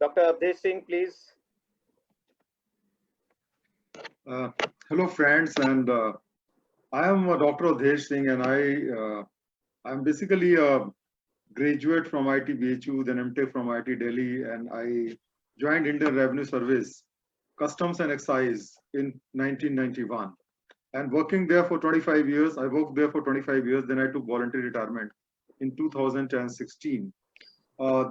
Dr. Avdesh Singh, please. Hello, friends, and I am Dr. Avdesh Singh, and I'm basically a graduate from IIT BHU, then MTech from IIT Delhi, and I joined Indian Revenue Service, Customs and Excise in 1991. And working there for 25 years, I worked there for 25 years, then I took voluntary retirement in 2016.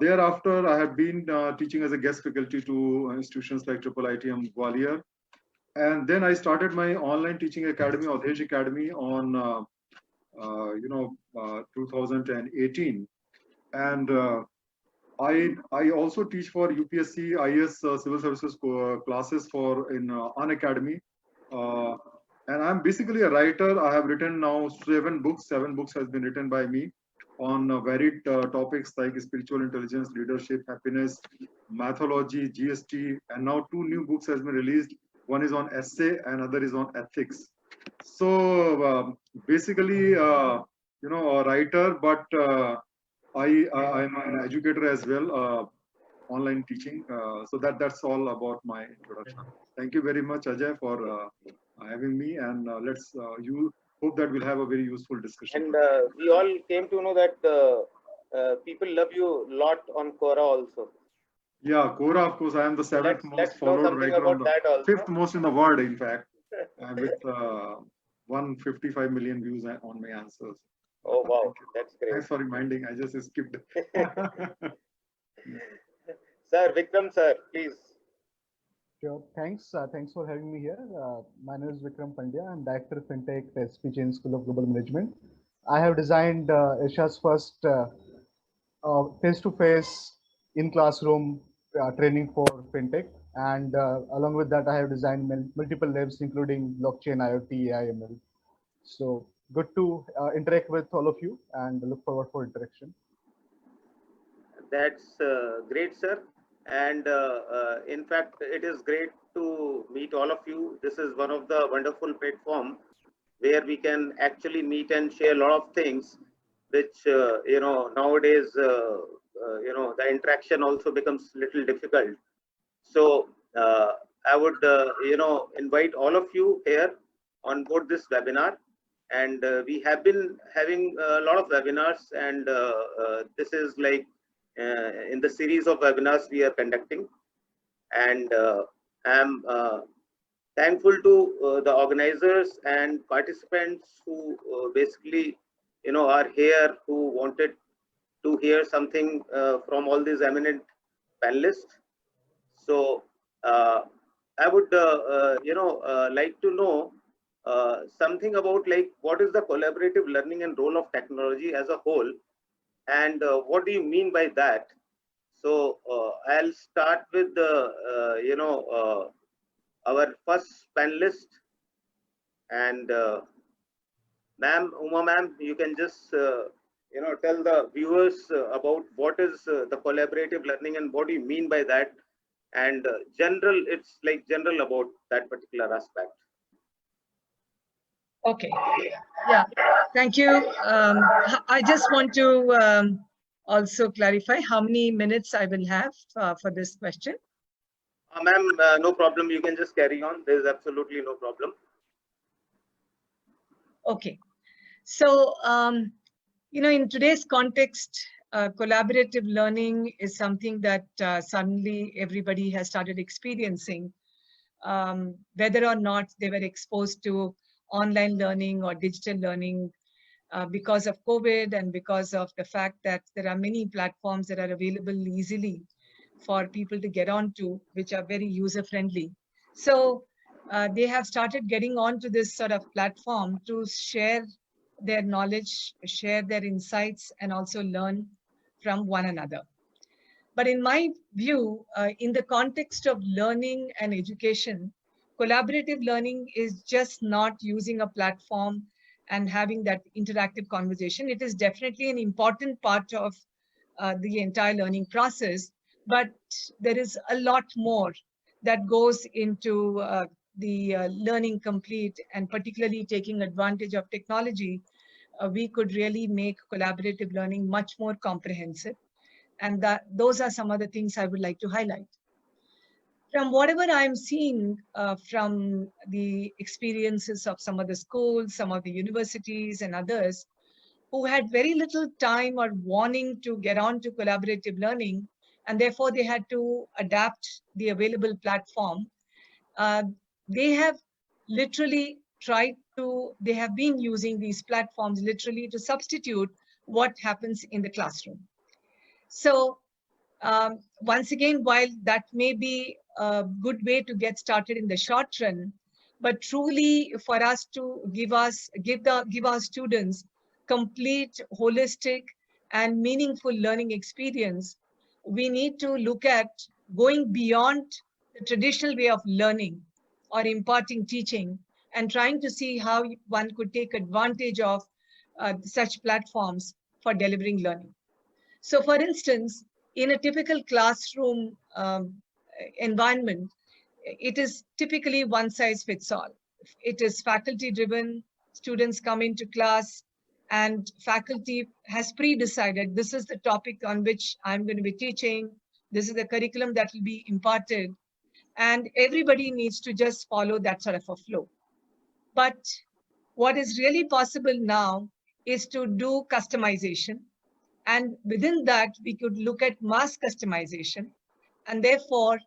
Thereafter, I have been teaching as a guest faculty to institutions like IIIT Gwalior. And then I started my online teaching academy, Avdesh Academy, on 2018. And I also teach for UPSC, IS civil services classes for in Unacademy. And I'm basically a writer. I have written now 7 books. 7 books has been written by me on varied topics like spiritual intelligence, leadership, happiness, mythology, GST, and now 2 new books has been released. One is on essay, and other is on ethics. So basically, a writer, but I'm an educator as well, online teaching. So that's all about my introduction. Thank you very much, Ajay, for having me, and let's you hope that we'll have a very useful discussion. And we all came to know that people love you a lot on Quora also. Yeah, Quora, of course, I am the 7th most followed writer, on the 5th most in the world, in fact, with 155 million views on my answers. Oh wow, that's great. Thanks for reminding. I just skipped. Sir, Vikram sir, please. Sure. Thanks. Thanks for having me here. My name is Vikram Pandya. I'm Director of FinTech at SP Jain School of Global Management. I have designed Asia's first face-to-face in-classroom training for FinTech. And along with that, I have designed multiple labs, including blockchain, IoT, AI, ML. So good to interact with all of you and look forward for interaction. That's great, sir. And in fact, it is great to meet all of you. This is one of the wonderful platforms where we can actually meet and share a lot of things, which, nowadays, the interaction also becomes a little difficult. So I would, invite all of you here on board this webinar. And we have been having a lot of webinars, and this is like in the series of webinars we are conducting. And I'm thankful to the organizers and participants who basically, are here, who wanted to hear something from all these eminent panelists. So I would, like to know something about like what is the collaborative learning and role of technology as a whole, and what do you mean by that? So I'll start with the our first panelist, and ma'am, Uma ma'am, you can just tell the viewers about what is the collaborative learning and what do you mean by that, and general, it's like general about that particular aspect. Okay. Yeah. Thank you. I just want to also clarify how many minutes I will have for this question. Ma'am, no problem. You can just carry on. There is absolutely no problem. Okay. So, in today's context, collaborative learning is something that suddenly everybody has started experiencing, whether or not they were exposed to online learning or digital learning because of COVID, and because of the fact that there are many platforms that are available easily for people to get onto, which are very user-friendly. So they have started getting onto this sort of platform to share their knowledge, share their insights, and also learn from one another. But in my view, in the context of learning and education, collaborative learning is just not using a platform and having that interactive conversation. It is definitely an important part of the entire learning process, but there is a lot more that goes into the learning complete, and particularly taking advantage of technology. We could really make collaborative learning much more comprehensive. And those are some of the things I would like to highlight. From whatever I'm seeing from the experiences of some of the schools, some of the universities and others who had very little time or wanting to get on to collaborative learning, and therefore they had to adapt the available platform, they have literally they have been using these platforms literally to substitute what happens in the classroom. So once again, while that may be a good way to get started in the short run, but truly for us to give our students complete, holistic, and meaningful learning experience, we need to look at going beyond the traditional way of learning or imparting teaching and trying to see how one could take advantage of such platforms for delivering learning. So for instance, in a typical classroom environment, it is typically one size fits all. It is faculty driven, students come into class and faculty has pre-decided this is the topic on which I'm going to be teaching, this is the curriculum that will be imparted, and everybody needs to just follow that sort of a flow. But what is really possible now is to do customization. And within that, we could look at mass customization. And therefore,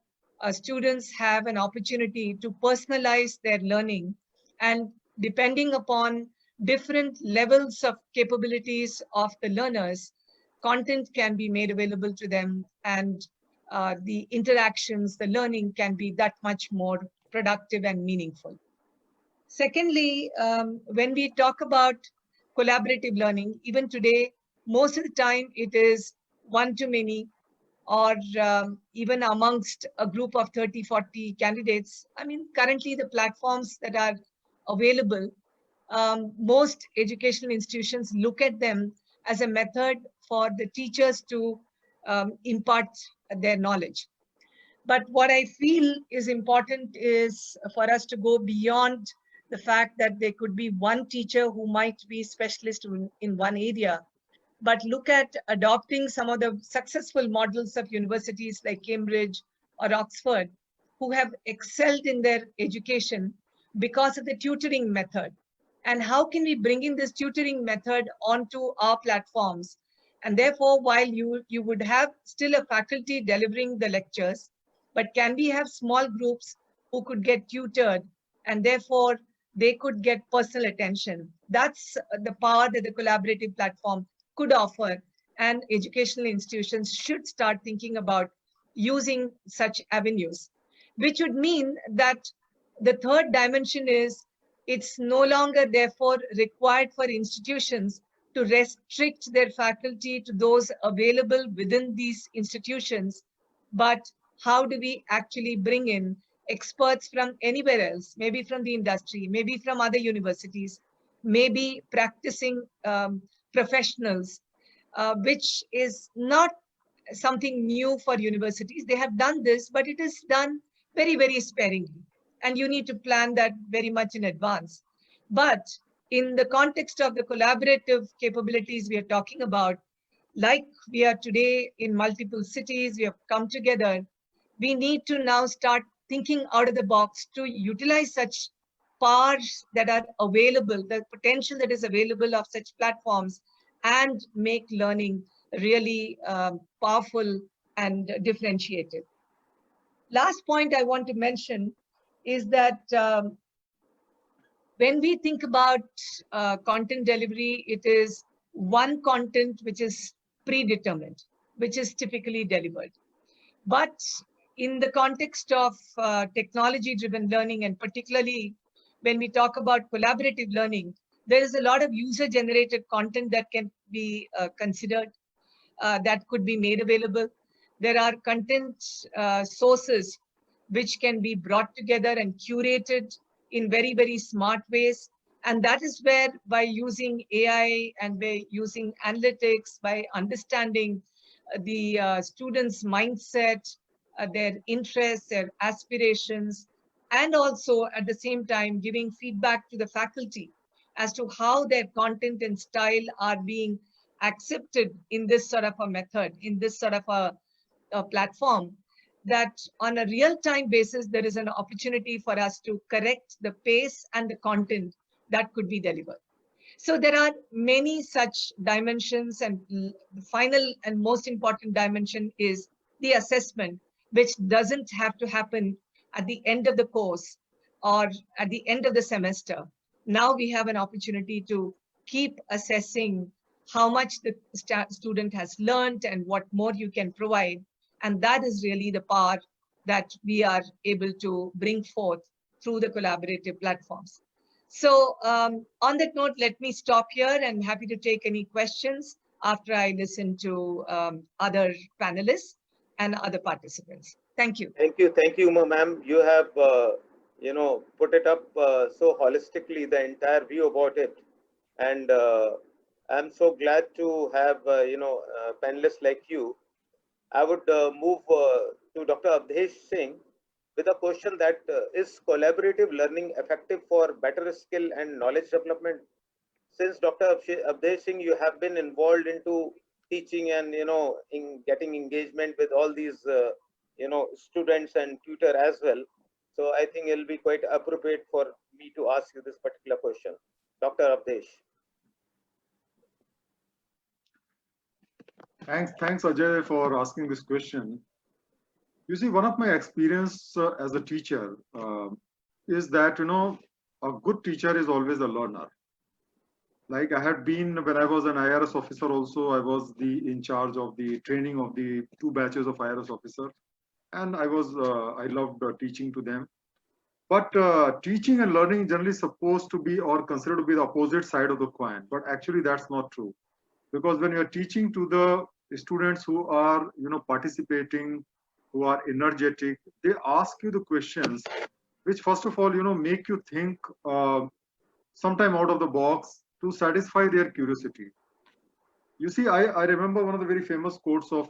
students have an opportunity to personalize their learning. And depending upon different levels of capabilities of the learners, content can be made available to them. And the interactions, the learning can be that much more productive and meaningful. Secondly, when we talk about collaborative learning, even today, most of the time it is one-to-many or even amongst a group of 30, 40 candidates. I mean, currently the platforms that are available, most educational institutions look at them as a method for the teachers to impart their knowledge. But what I feel is important is for us to go beyond the fact that there could be one teacher who might be specialist in one area, but look at adopting some of the successful models of universities like Cambridge or Oxford, who have excelled in their education because of the tutoring method. And how can we bring in this tutoring method onto our platforms? And therefore, while you would have still a faculty delivering the lectures, but can we have small groups who could get tutored and therefore they could get personal attention? That's the power that the collaborative platform could offer, and educational institutions should start thinking about using such avenues, which would mean that the third dimension is it's no longer therefore required for institutions to restrict their faculty to those available within these institutions, but how do we actually bring in experts from anywhere else, maybe from the industry, maybe from other universities, maybe practicing professionals, which is not something new for universities. They have done this, but it is done very, very sparingly. And you need to plan that very much in advance. But in the context of the collaborative capabilities we are talking about, like we are today in multiple cities, we have come together, we need to now start thinking out of the box to utilize such powers that are available, the potential that is available of such platforms, and make learning really powerful and differentiated. Last point I want to mention is that when we think about content delivery, it is one content which is predetermined, which is typically delivered. But in the context of technology-driven learning, and particularly when we talk about collaborative learning, there is a lot of user-generated content that can be considered, that could be made available. There are content sources which can be brought together and curated in very, very smart ways. And that is where, by using AI and by using analytics, by understanding the students' mindset, their interests, their aspirations, and also at the same time giving feedback to the faculty as to how their content and style are being accepted in this sort of a method, in this sort of a platform, that on a real-time basis, there is an opportunity for us to correct the pace and the content that could be delivered. So there are many such dimensions, and the final and most important dimension is the assessment, which doesn't have to happen at the end of the course or at the end of the semester. Now we have an opportunity to keep assessing how much the student has learned and what more you can provide. And that is really the power that we are able to bring forth through the collaborative platforms. So on that note, let me stop here, and happy to take any questions after I listen to other panelists and other participants. Thank you. Thank you, ma'am. You have, put it up so holistically, the entire view about it. And I'm so glad to have, panelists like you. I would move to Dr. Avdesh Singh with a question that is collaborative learning effective for better skill and knowledge development? Since Dr. Avdesh Singh, you have been involved into teaching and, in getting engagement with all these, students and tutor as well. So I think it'll be quite appropriate for me to ask you this particular question. Dr. Avdesh. Thanks, Ajay, for asking this question. You see, one of my experience as a teacher is that, a good teacher is always a learner. Like I had been, when I was an IRS officer also, I was in charge of the training of the 2 batches of IRS officer. And I loved teaching to them. But teaching and learning generally supposed to be or considered to be the opposite side of the coin. But actually that's not true. Because when you're teaching to the students who are, participating, who are energetic, they ask you the questions, which first of all, make you think sometime out of the box to satisfy their curiosity. You see, I remember one of the very famous quotes of,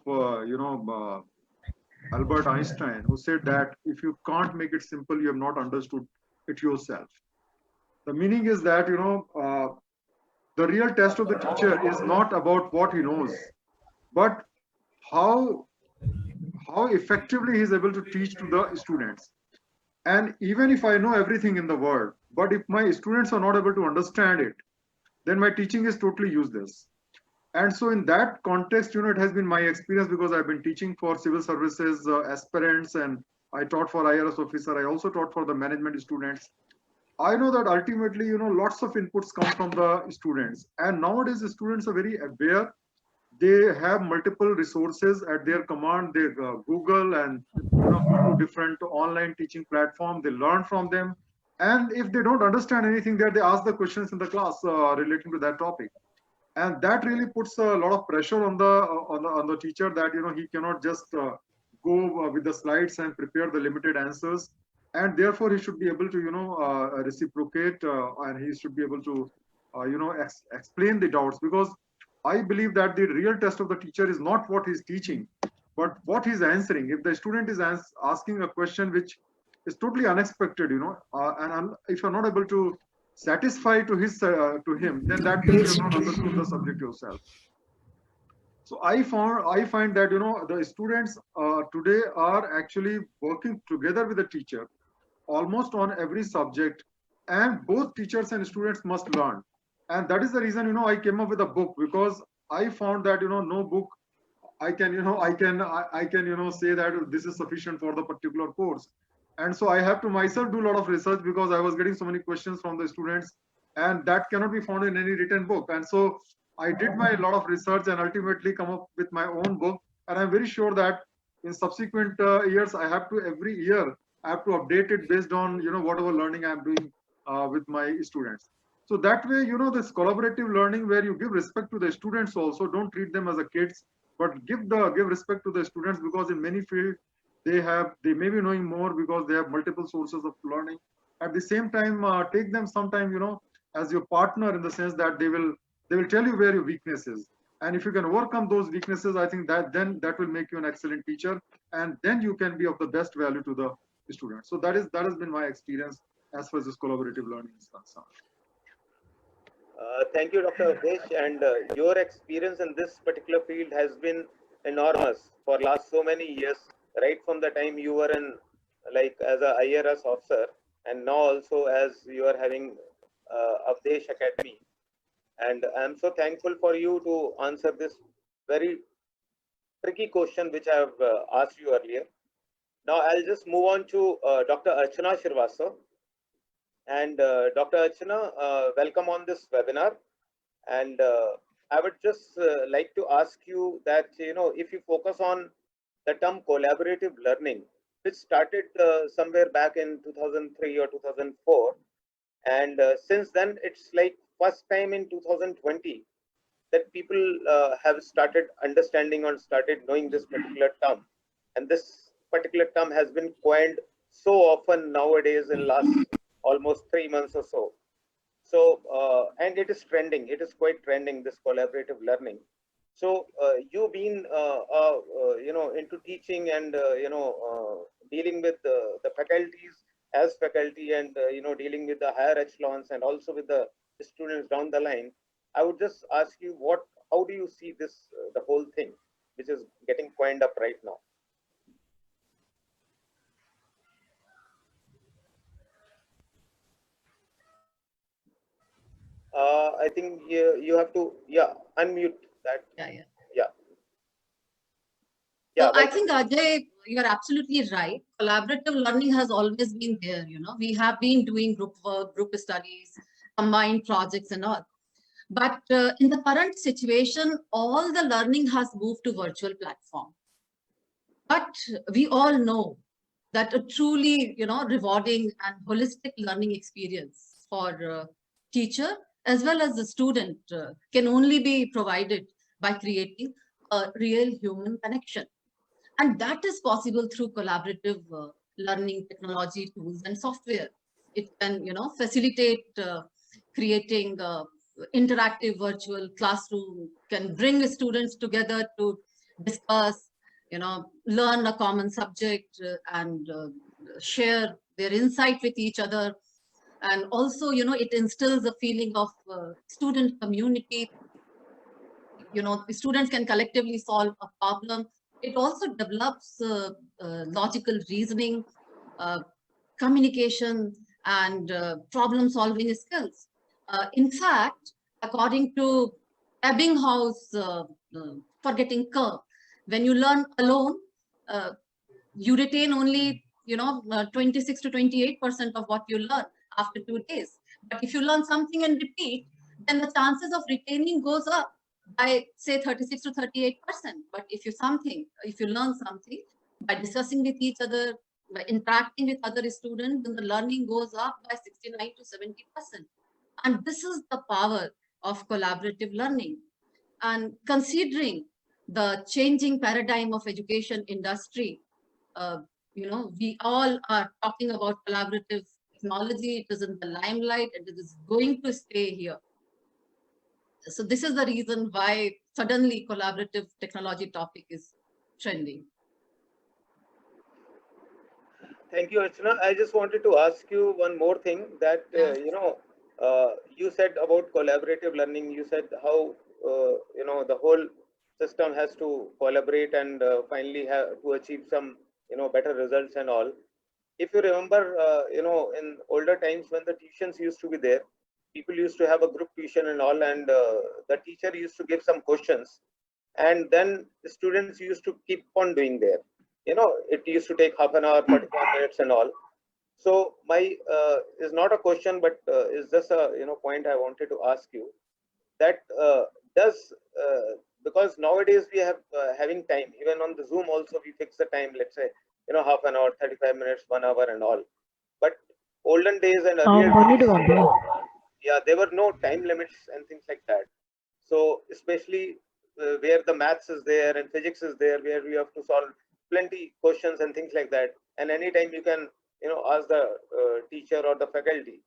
Albert Einstein, who said that if you can't make it simple, you have not understood it yourself. The meaning is that, the real test of the teacher is not about what he knows, but how effectively he is able to teach to the students. And even if I know everything in the world, but if my students are not able to understand it, then my teaching is totally useless. And so in that context, it has been my experience, because I've been teaching for civil services aspirants, and I taught for IRS officer. I also taught for the management students. I know that ultimately, lots of inputs come from the students. And nowadays, the students are very aware. They have multiple resources at their command. They Google and go to different online teaching platforms. They learn from them. And if they don't understand anything there, they ask the questions in the class relating to that topic. And that really puts a lot of pressure on the teacher, that he cannot just go with the slides and prepare the limited answers. And therefore, he should be able to reciprocate, and he should be able to explain the doubts, because I believe that the real test of the teacher is not what he's teaching, but what he's answering. If the student is asking a question which is totally unexpected, and if you're not able to satisfy to him, then that means you have not understood the subject yourself. So I find that the students today are actually working together with the teacher almost on every subject, and both teachers and students must learn. And that is the reason I came up with a book, because I found that no book I can say that this is sufficient for the particular course. And so I have to myself do a lot of research, because I was getting so many questions from the students, and that cannot be found in any written book. And so I did my lot of research and ultimately come up with my own book. And I'm very sure that in subsequent years, every year I have to update it based on whatever learning I'm doing with my students. So that way, this collaborative learning, where you give respect to the students also, don't treat them as a kids, but give respect to the students, because in many fields they may be knowing more because they have multiple sources of learning. At the same time, take them sometime as your partner, in the sense that they will tell you where your weakness is, and if you can overcome those weaknesses, I think that will make you an excellent teacher, and then you can be of the best value to the students. So that has been my experience as far as this collaborative learning is concerned. Thank you, Dr. Avdesh, and your experience in this particular field has been enormous for last so many years, right from the time you were in like as a IRS officer, and now also as you are having Avdesh Academy. And I'm so thankful for you to answer this very tricky question which I have asked you earlier. Now I'll just move on to Dr. Archana Shrivastava. And Dr. Archana, welcome on this webinar. And I would just like to ask you that, if you focus on the term collaborative learning, which started somewhere back in 2003 or 2004. And since then, it's like first time in 2020 that people have started understanding or started knowing this particular term. And this particular term has been coined so often nowadays in last almost 3 months or so. So, and it is trending, it is quite trending, this collaborative learning. So, you been, into teaching and, dealing with the faculties as faculty and, dealing with the higher echelons and also with the students down the line. I would just ask you how do you see this, the whole thing, which is getting coined up right now? I think you have to, unmute that. Yeah. Yeah. So I welcome. think, Ajay, you're absolutely right. Collaborative learning has always been there. We have been doing group work, group studies, combined projects and all. But in the current situation, all the learning has moved to virtual platform. But we all know that a truly, rewarding and holistic learning experience for teacher as well as the student can only be provided by creating a real human connection. And that is possible through collaborative learning technology tools and software. It can, facilitate creating interactive virtual classroom, can bring students together to discuss, learn a common subject and share their insight with each other. And also, it instills a feeling of student community. The students can collectively solve a problem. It also develops logical reasoning, communication, and problem-solving skills. In fact, according to Ebbinghaus forgetting curve, when you learn alone, you retain only 26 to 28% of what you learn after 2 days. But if you learn something and repeat, then the chances of retaining goes up by say 36 to 38%. But if you learn something by discussing with each other, by interacting with other students, then the learning goes up by 69 to 70%. And this is the power of collaborative learning. And considering the changing paradigm of education industry, we all are talking about collaborative technology. It is in the limelight and it is going to stay here. So this is the reason why suddenly collaborative technology topic is trending. Thank you, Archana. I just wanted to ask you one more thing that, you said about collaborative learning, you said how, the whole system has to collaborate and finally have to achieve some, better results and all. If you remember, in older times when the tuitions used to be there, people used to have a group tuition and all, and the teacher used to give some questions, and then the students used to keep on doing there. It used to take half an hour, 45 minutes and all. So my is not a question, but is just a point I wanted to ask you. That does because nowadays we have having time, even on the Zoom also we fix the time. Let's say half an hour, 35 minutes, 1 hour and all. But olden days and earlier days, there were no time limits and things like that. So especially where the maths is there and physics is there, where we have to solve plenty questions and things like that, and anytime you can ask the teacher or the faculty.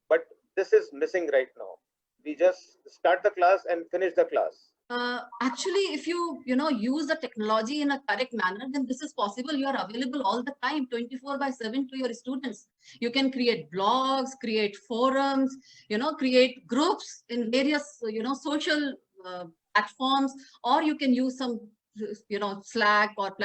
But this is missing right now. we just start the class and finish the class. Actually, if you use the technology in a correct manner, then this is possible. You are available all the time, 24/7 to your students. You can create blogs, create forums, create groups in various, social platforms, or you can use some, Slack or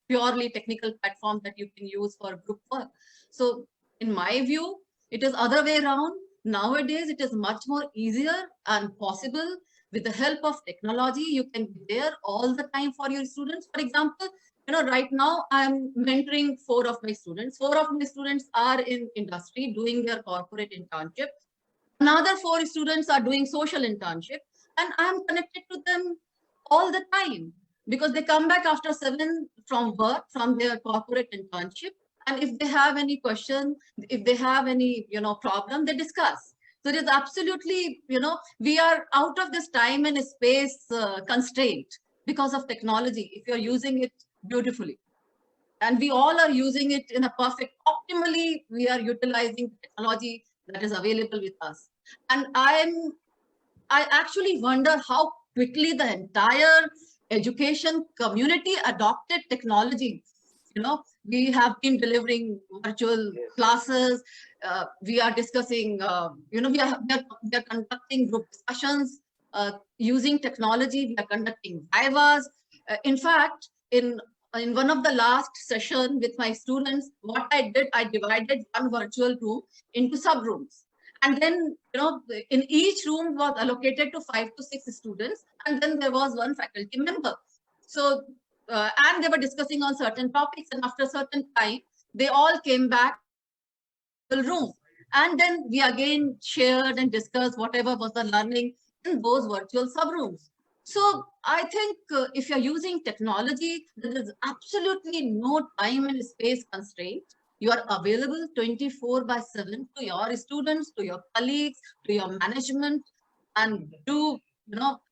purely technical platform that you can use for group work. So in my view, it is other way around. Nowadays, it is much more easier and possible. With the help of technology, you can be there all the time for your students. For example, right now I'm mentoring 4 of my students. 4 of my students are in industry doing their corporate internship. Another 4 students are doing social internship, and I'm connected to them all the time because they come back after 7 from work, from their corporate internship. And if they have any question, if they have any, problem, they discuss. So it is absolutely, we are out of this time and space constraint because of technology, if you're using it beautifully. And we all are using it in a perfect, optimally, we are utilizing technology that is available with us. And I actually wonder how quickly the entire education community adopted technology. We have been delivering virtual classes. We are discussing, we are conducting group discussions using technology. We are conducting vivas. In fact, in one of the last session with my students, what I did, I divided one virtual room into sub-rooms. And then, in each room was allocated to 5 to 6 students. And then there was one faculty member. So, and they were discussing on certain topics. And after a certain time, they all came back to the room. And then we again shared and discussed whatever was the learning in those virtual sub-rooms. So I think if you're using technology, there is absolutely no time and space constraint. You are available 24/7 to your students, to your colleagues, to your management, and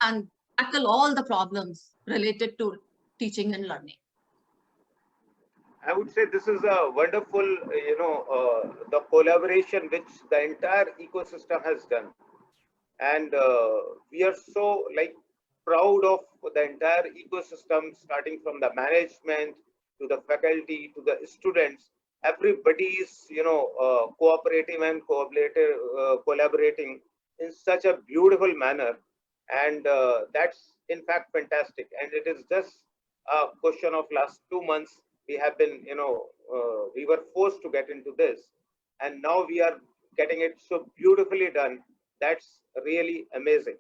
and tackle all the problems related to teaching and learning. I would say this is a wonderful, the collaboration which the entire ecosystem has done. And we are so proud of the entire ecosystem, starting from the management to the faculty to the students. Everybody is, cooperative and collaborating in such a beautiful manner. And that's in fact fantastic. And it is just a question of last 2 months. We have been, we were forced to get into this. And now we are getting it so beautifully done. That's really amazing.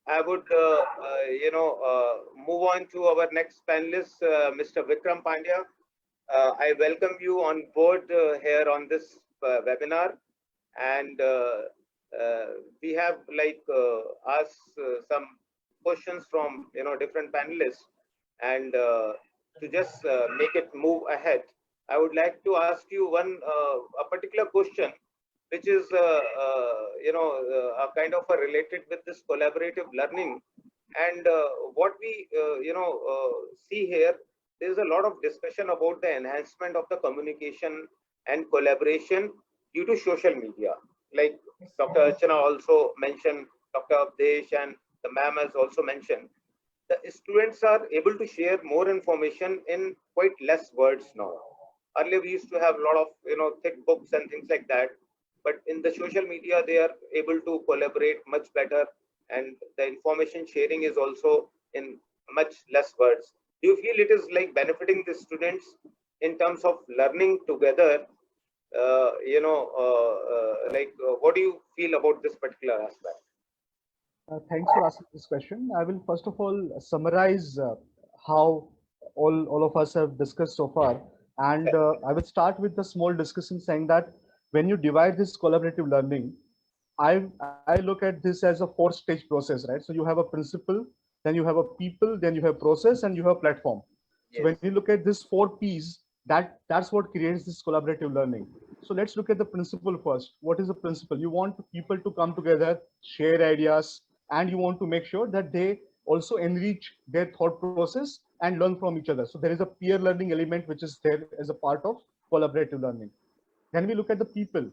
I would, move on to our next panelist, Mr. Vikram Pandya. I welcome you on board here on this webinar. And we have asked some questions from, different panelists. And to just make it move ahead, I would like to ask you a particular question, which is, a kind of related with this collaborative learning. And what we, see here, there is a lot of discussion about the enhancement of the communication and collaboration due to social media. Like Dr. Archana also mentioned, Dr. Abdesh and the ma'am has also mentioned, the students are able to share more information in quite less words now. Earlier, we used to have a lot of, thick books and things like that. But in the social media, they are able to collaborate much better. And the information sharing is also in much less words. Do you feel it is benefiting the students in terms of learning together? What do you feel about this particular aspect? Thanks for asking this question. I will first of all summarize how all of us have discussed so far. And I will start with the small discussion saying that when you divide this collaborative learning, I look at this as a 4-stage process, right? So you have a principle, then you have a people, then you have process, and you have platform. Yes. So when you look at this 4 P's, that's what creates this collaborative learning. So let's look at the principle first. What is the principle? You want people to come together, share ideas, and you want to make sure that they also enrich their thought process and learn from each other. So there is a peer learning element which is there as a part of collaborative learning. Then we look at the people.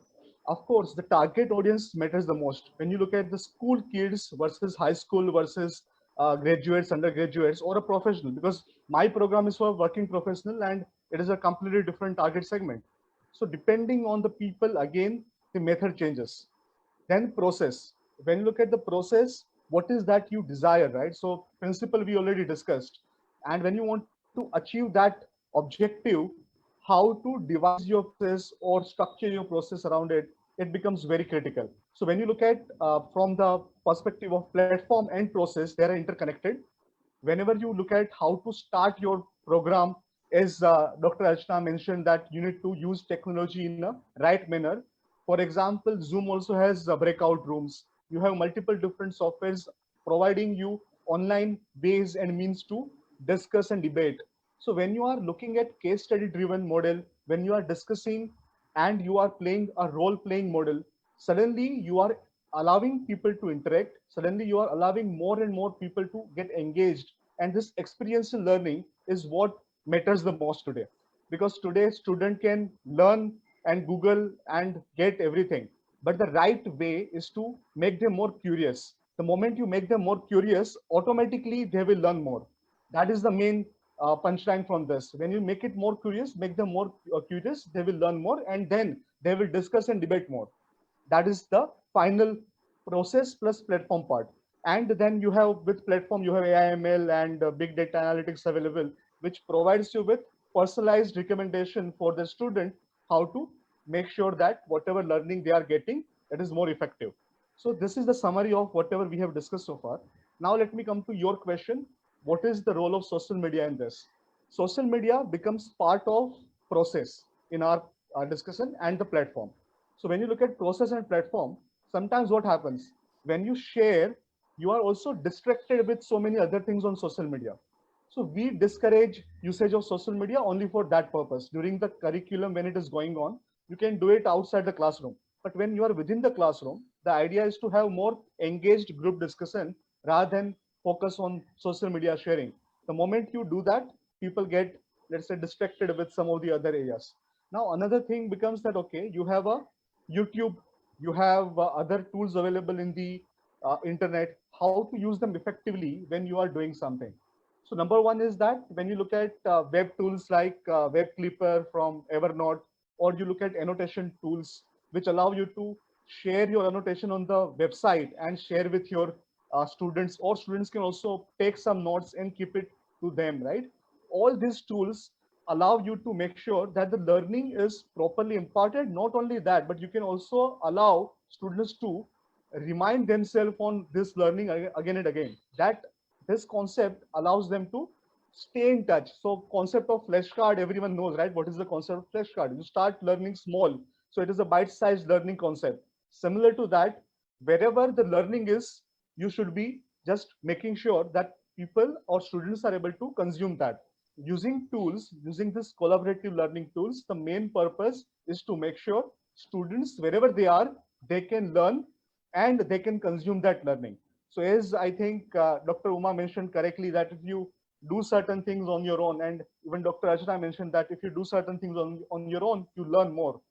of course, the target audience matters the most. When you look at the school kids versus high school versus graduates, undergraduates, or a professional, because my program is for working professional and it is a completely different target segment. So depending on the people, again, the method changes. Then process. When you look at the process, what is that you desire, right? So principle we already discussed. And when you want to achieve that objective, how to devise your process or structure your process around it, it becomes very critical. So when you look at from the perspective of platform and process, they are interconnected. Whenever you look at how to start your program, as Dr. Archana mentioned that you need to use technology in a right manner. For example, Zoom also has breakout rooms. You have multiple different softwares providing you online ways and means to discuss and debate. So when you are looking at case study driven model, when you are discussing and you are playing a role playing model, suddenly you are allowing people to interact. Suddenly you are allowing more and more people to get engaged. And this experiential learning is what matters the most today. Because today student can learn and Google and get everything. But the right way is to make them more curious. The moment you make them more curious, automatically they will learn more. That is the main punchline from this. When you make it more curious, make them more curious, they will learn more and then they will discuss and debate more. That is the final process plus platform part. And then you have with platform, you have AIML and big data analytics available, which provides you with personalized recommendation for the student, how to make sure that whatever learning they are getting, that is more effective. So this is the summary of whatever we have discussed so far. Now let me come to your question. What is the role of social media in this? Social media becomes part of process in our discussion and the platform. So when you look at process and platform, sometimes what happens when you share, you are also distracted with so many other things on social media. So we discourage usage of social media only for that purpose. During the curriculum, when it is going on, you can do it outside the classroom. But when you are within the classroom, the idea is to have more engaged group discussion rather than focus on social media sharing. The moment you do that, people get, let's say, distracted with some of the other areas. Now, another thing becomes that, okay, you have a YouTube, you have other tools available in the internet, how to use them effectively when you are doing something. So number one is that when you look at web tools like Web Clipper from Evernote, or you look at annotation tools, which allow you to share your annotation on the website and share with your students, or students can also take some notes and keep it to them, right? All these tools allow you to make sure that the learning is properly imparted. Not only that, but you can also allow students to remind themselves on this learning again and again. That this concept allows them to stay in touch. So concept of flashcard, everyone knows, right? What is the concept of flashcard? You start learning small. So it is a bite-sized learning concept. Similar to that, wherever the learning is, you should be just making sure that people or students are able to consume that. Using tools, using this collaborative learning tools, the main purpose is to make sure students, wherever they are, they can learn and they can consume that learning. So as I think Dr. Uma mentioned correctly, that if you do certain things on your own, and even Dr. Archana mentioned that if you do certain things on your own, you learn more.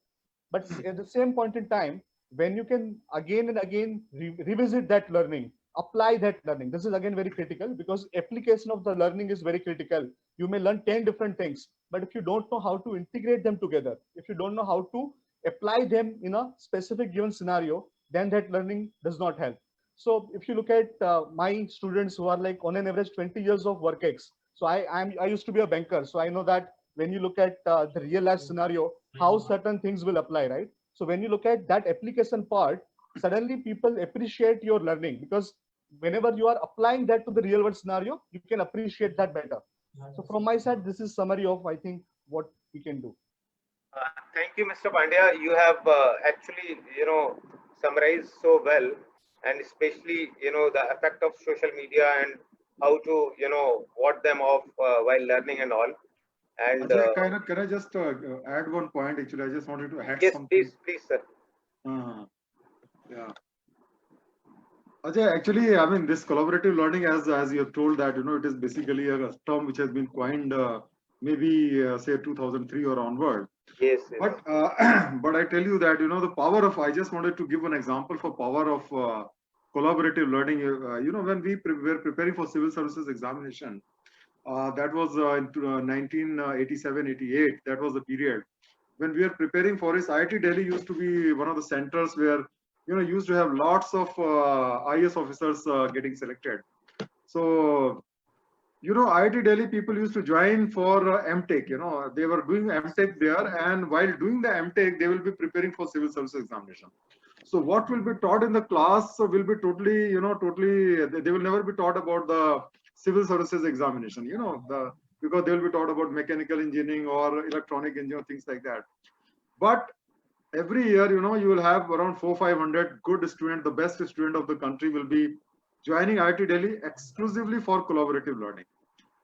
But at the same point in time, when you can again and again revisit that learning, apply that learning, this is again very critical, because application of the learning is very critical. You may learn 10 different things, but if you don't know how to integrate them together, if you don't know how to apply them in a specific given scenario, then that learning does not help. So if you look at my students who are like on an average 20 years of work ex, so I used to be a banker, so I know that when you look at the real life scenario, how certain things will apply, right? So when you look at that application part, suddenly people appreciate your learning, because whenever you are applying that to the real world scenario, you can appreciate that better. So from my side, this is summary of, I think, what we can do. Thank you, Mr. Pandya. You have actually, summarized so well, and especially, the effect of social media and how to, ward them off while learning and all. And Ajay, can I just add one point? Actually, I just wanted to add yes, something. please, sir. Yeah. Ajay, actually, I mean, this collaborative learning, as you have told that, it is basically a term which has been coined maybe say 2003 or onward. Yes, yes. But but I tell you that, you know, the power of, I just wanted to give an example for power of collaborative learning. When we were preparing for civil services examination, that was in 1987-88. That was the period when we were preparing for this. IIT Delhi used to be one of the centers where, you know, used to have lots of IAS officers getting selected. So, you know, IIT Delhi people used to join for MTech. You know, they were doing MTech there, and while doing the MTech, they will be preparing for civil service examination. So what will be taught in the class will be totally, they will never be taught about the civil services examination, you know, because they will be taught about mechanical engineering or electronic engineering, things like that. But every year, you know, you will have around 400-500 good students, the best student of the country will be joining IIT Delhi exclusively for collaborative learning.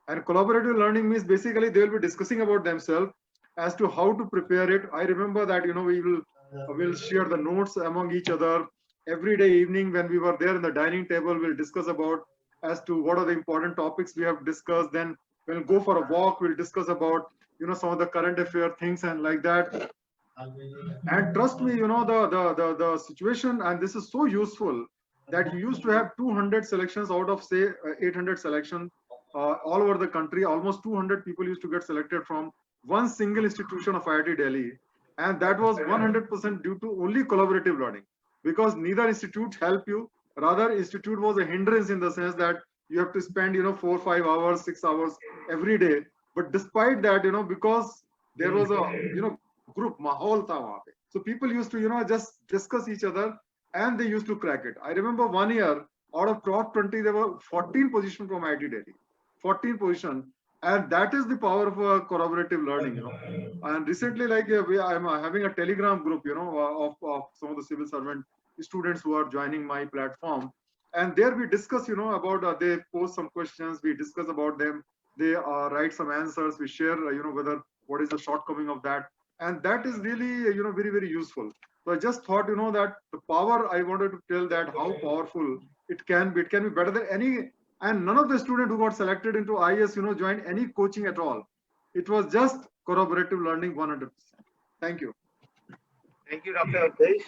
And collaborative learning means basically they will be discussing about themselves as to how to prepare it. I remember that, you know, we'll share the notes among each other. Every day evening when we were there in the dining table, we'll discuss about as to what are the important topics we have discussed. Then we'll go for a walk, we'll discuss about, you know, some of the current affair things and like that. And trust me, you know, the situation, and this is so useful, that you used to have 200 selections out of say 800 selection all over the country. Almost 200 people used to get selected from one single institution of IIT Delhi. And that was 100% due to only collaborative learning, because neither institute helped you. Rather, institute was a hindrance in the sense that you have to spend, you know, 4, 5 hours, 6 hours every day. But despite that, you know, because there was a, you know, group mahol tha wahan pe. So people used to, you know, just discuss each other and they used to crack it. I remember one year out of top 20, there were 14 positions from IIT Delhi, 14 positions. And that is the power of collaborative learning, you know. And recently, like I'm having a Telegram group, you know, of some of the civil servant students who are joining my platform. And there we discuss, you know, about they post some questions, we discuss about them, they write some answers, we share, you know, whether what is the shortcoming of that. And that is really, you know, very, very useful. So I just thought, you know, that the power, I wanted to tell that how powerful it can be. It can be better than any. And none of the students who got selected into IAS, you know, joined any coaching at all. It was just collaborative learning 100%. Thank you. Thank you, Dr. Avdesh.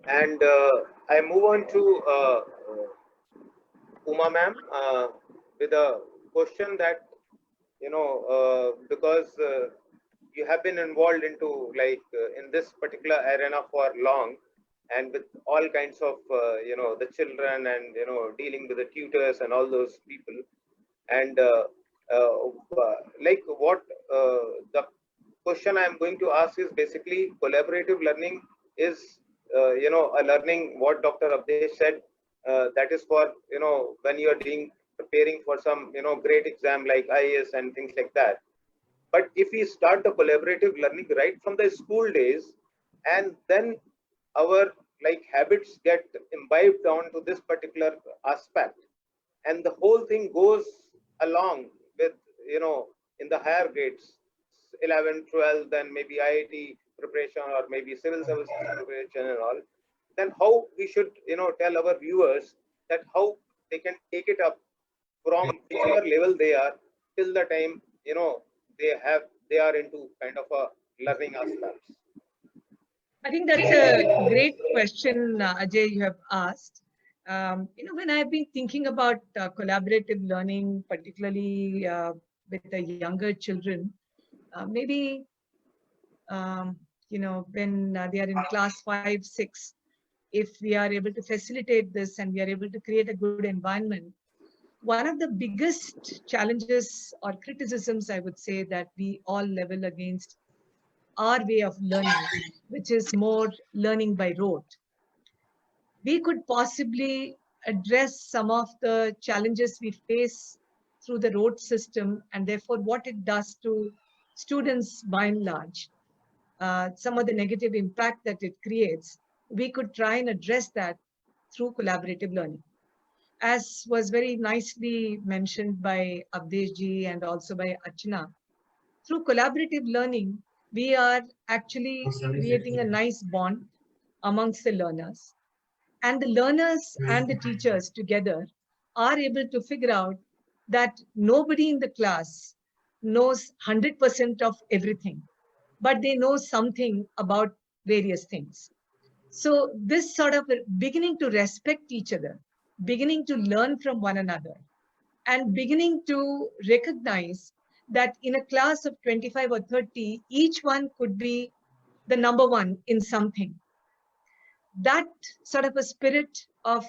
And I move on to Uma ma'am with a question that, you know, because you have been involved into like in this particular arena for long, and with all kinds of, you know, the children and, you know, dealing with the tutors and all those people. And like what the question I'm going to ask is basically collaborative learning is, you know, a learning what Dr. Avdesh said, that is for, you know, when you're preparing for some, you know, great exam like IAS and things like that. But if we start the collaborative learning right from the school days, and then our like habits get imbibed down to this particular aspect, and the whole thing goes along with, you know, in the higher grades, 11, 12, then maybe IIT preparation or maybe civil services preparation and all, then how we should, you know, tell our viewers that how they can take it up from whichever level they are till the time, you know, they are into kind of a learning aspects. I think that's a great question, Ajay, you have asked. You know, when I've been thinking about collaborative learning, particularly with the younger children, maybe, you know, when they are in class 5, 6, if we are able to facilitate this and we are able to create a good environment, one of the biggest challenges or criticisms, I would say, that we all level against our way of learning, which is more learning by rote. We could possibly address some of the challenges we face through the rote system, and therefore what it does to students by and large, some of the negative impact that it creates, we could try and address that through collaborative learning. As was very nicely mentioned by Avdesh ji and also by Archana, through collaborative learning, we are actually creating a nice bond amongst the learners. And the learners and the teachers together are able to figure out that nobody in the class knows 100% of everything, but they know something about various things. So this sort of beginning to respect each other, beginning to learn from one another, and beginning to recognize that in a class of 25 or 30, each one could be the number one in something. That sort of a spirit of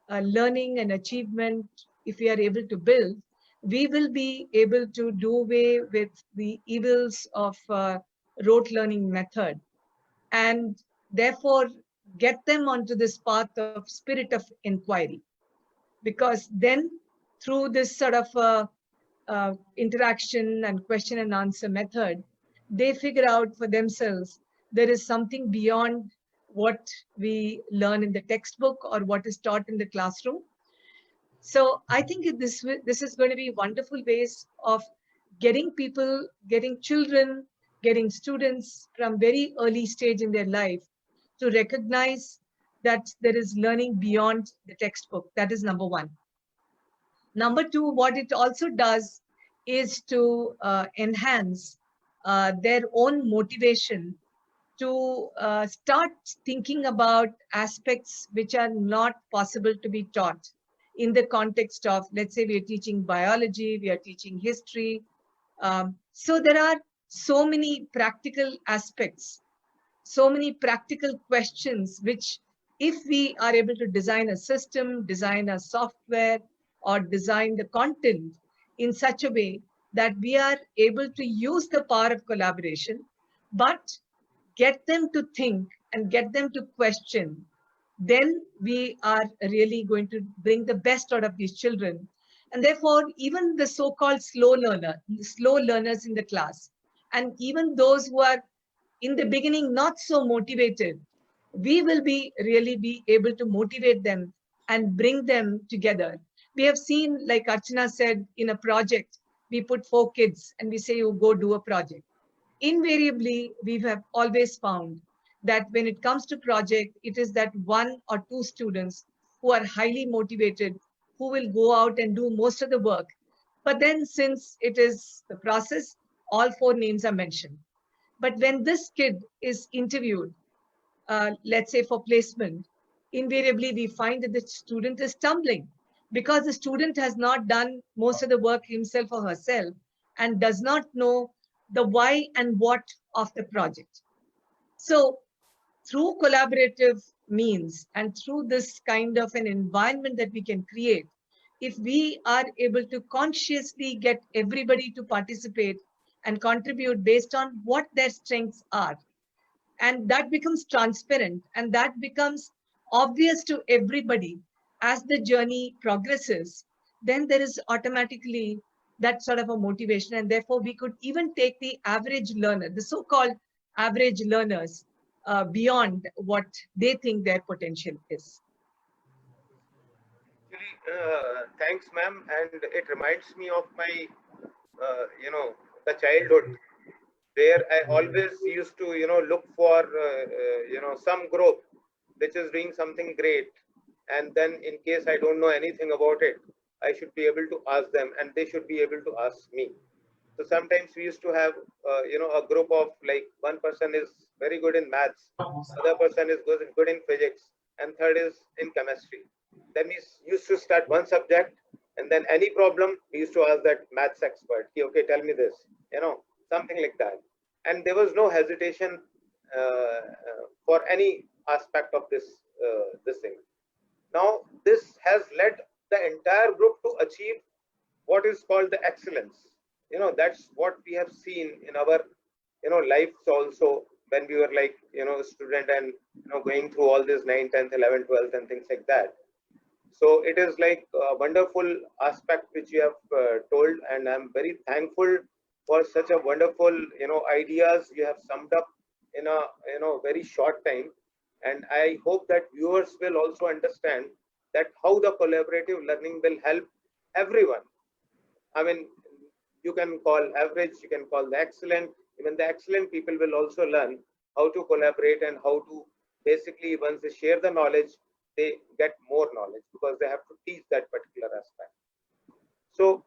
learning and achievement, if we are able to build, we will be able to do away with the evils of rote learning method, and therefore get them onto this path of spirit of inquiry. Because then through this sort of interaction and question and answer method, they figure out for themselves there is something beyond what we learn in the textbook or what is taught in the classroom. So I think this is going to be wonderful ways of getting people, getting children, getting students from very early stage in their life to recognize that there is learning beyond the textbook. That is number one. Number two, what it also does is to enhance their own motivation to start thinking about aspects which are not possible to be taught in the context of, let's say, we are teaching biology, we are teaching history. So there are so many practical aspects, so many practical questions, which if we are able to design a system, design a software, or design the content in such a way that we are able to use the power of collaboration, but get them to think and get them to question, then we are really going to bring the best out of these children. And therefore, even the so-called slow learners in the class, and even those who are in the beginning not so motivated, we will really be able to motivate them and bring them together. We have seen, like Archana said, in a project, we put 4 kids and we say, you go do a project. Invariably, we have always found that when it comes to project, it is that 1 or 2 students who are highly motivated, who will go out and do most of the work. But then since it is the process, all 4 names are mentioned. But when this kid is interviewed, let's say for placement, invariably we find that the student is stumbling because the student has not done most of the work himself or herself and does not know the why and what of the project. So through collaborative means and through this kind of an environment that we can create, if we are able to consciously get everybody to participate and contribute based on what their strengths are, and that becomes transparent and that becomes obvious to everybody as the journey progresses, then there is automatically that sort of a motivation. And therefore, we could even take the average learner, the so-called average learners, beyond what they think their potential is. Thanks, ma'am. And it reminds me of my, the childhood, where I always used to, look for, some group which is doing something great. And then in case I don't know anything about it, I should be able to ask them and they should be able to ask me. So sometimes we used to have, a group of like one person is very good in maths, other person is good in physics, and third is in chemistry. Then we used to start one subject, and then any problem, we used to ask that maths expert, okay, tell me this, something like that. And there was no hesitation for any aspect of this thing. Now, this has led the entire group to achieve what is called the excellence. That's what we have seen in our, lives also, when we were like, student and, going through all this 9th, 10th, 11th, 12th and things like that. So it is like a wonderful aspect which you have told, and I'm very thankful for such a wonderful, ideas you have summed up in a, very short time. And I hope that viewers will also understand that how the collaborative learning will help everyone. I mean, you can call average, you can call the excellent. Even the excellent people will also learn how to collaborate and how to basically, once they share the knowledge, they get more knowledge because they have to teach that particular aspect. So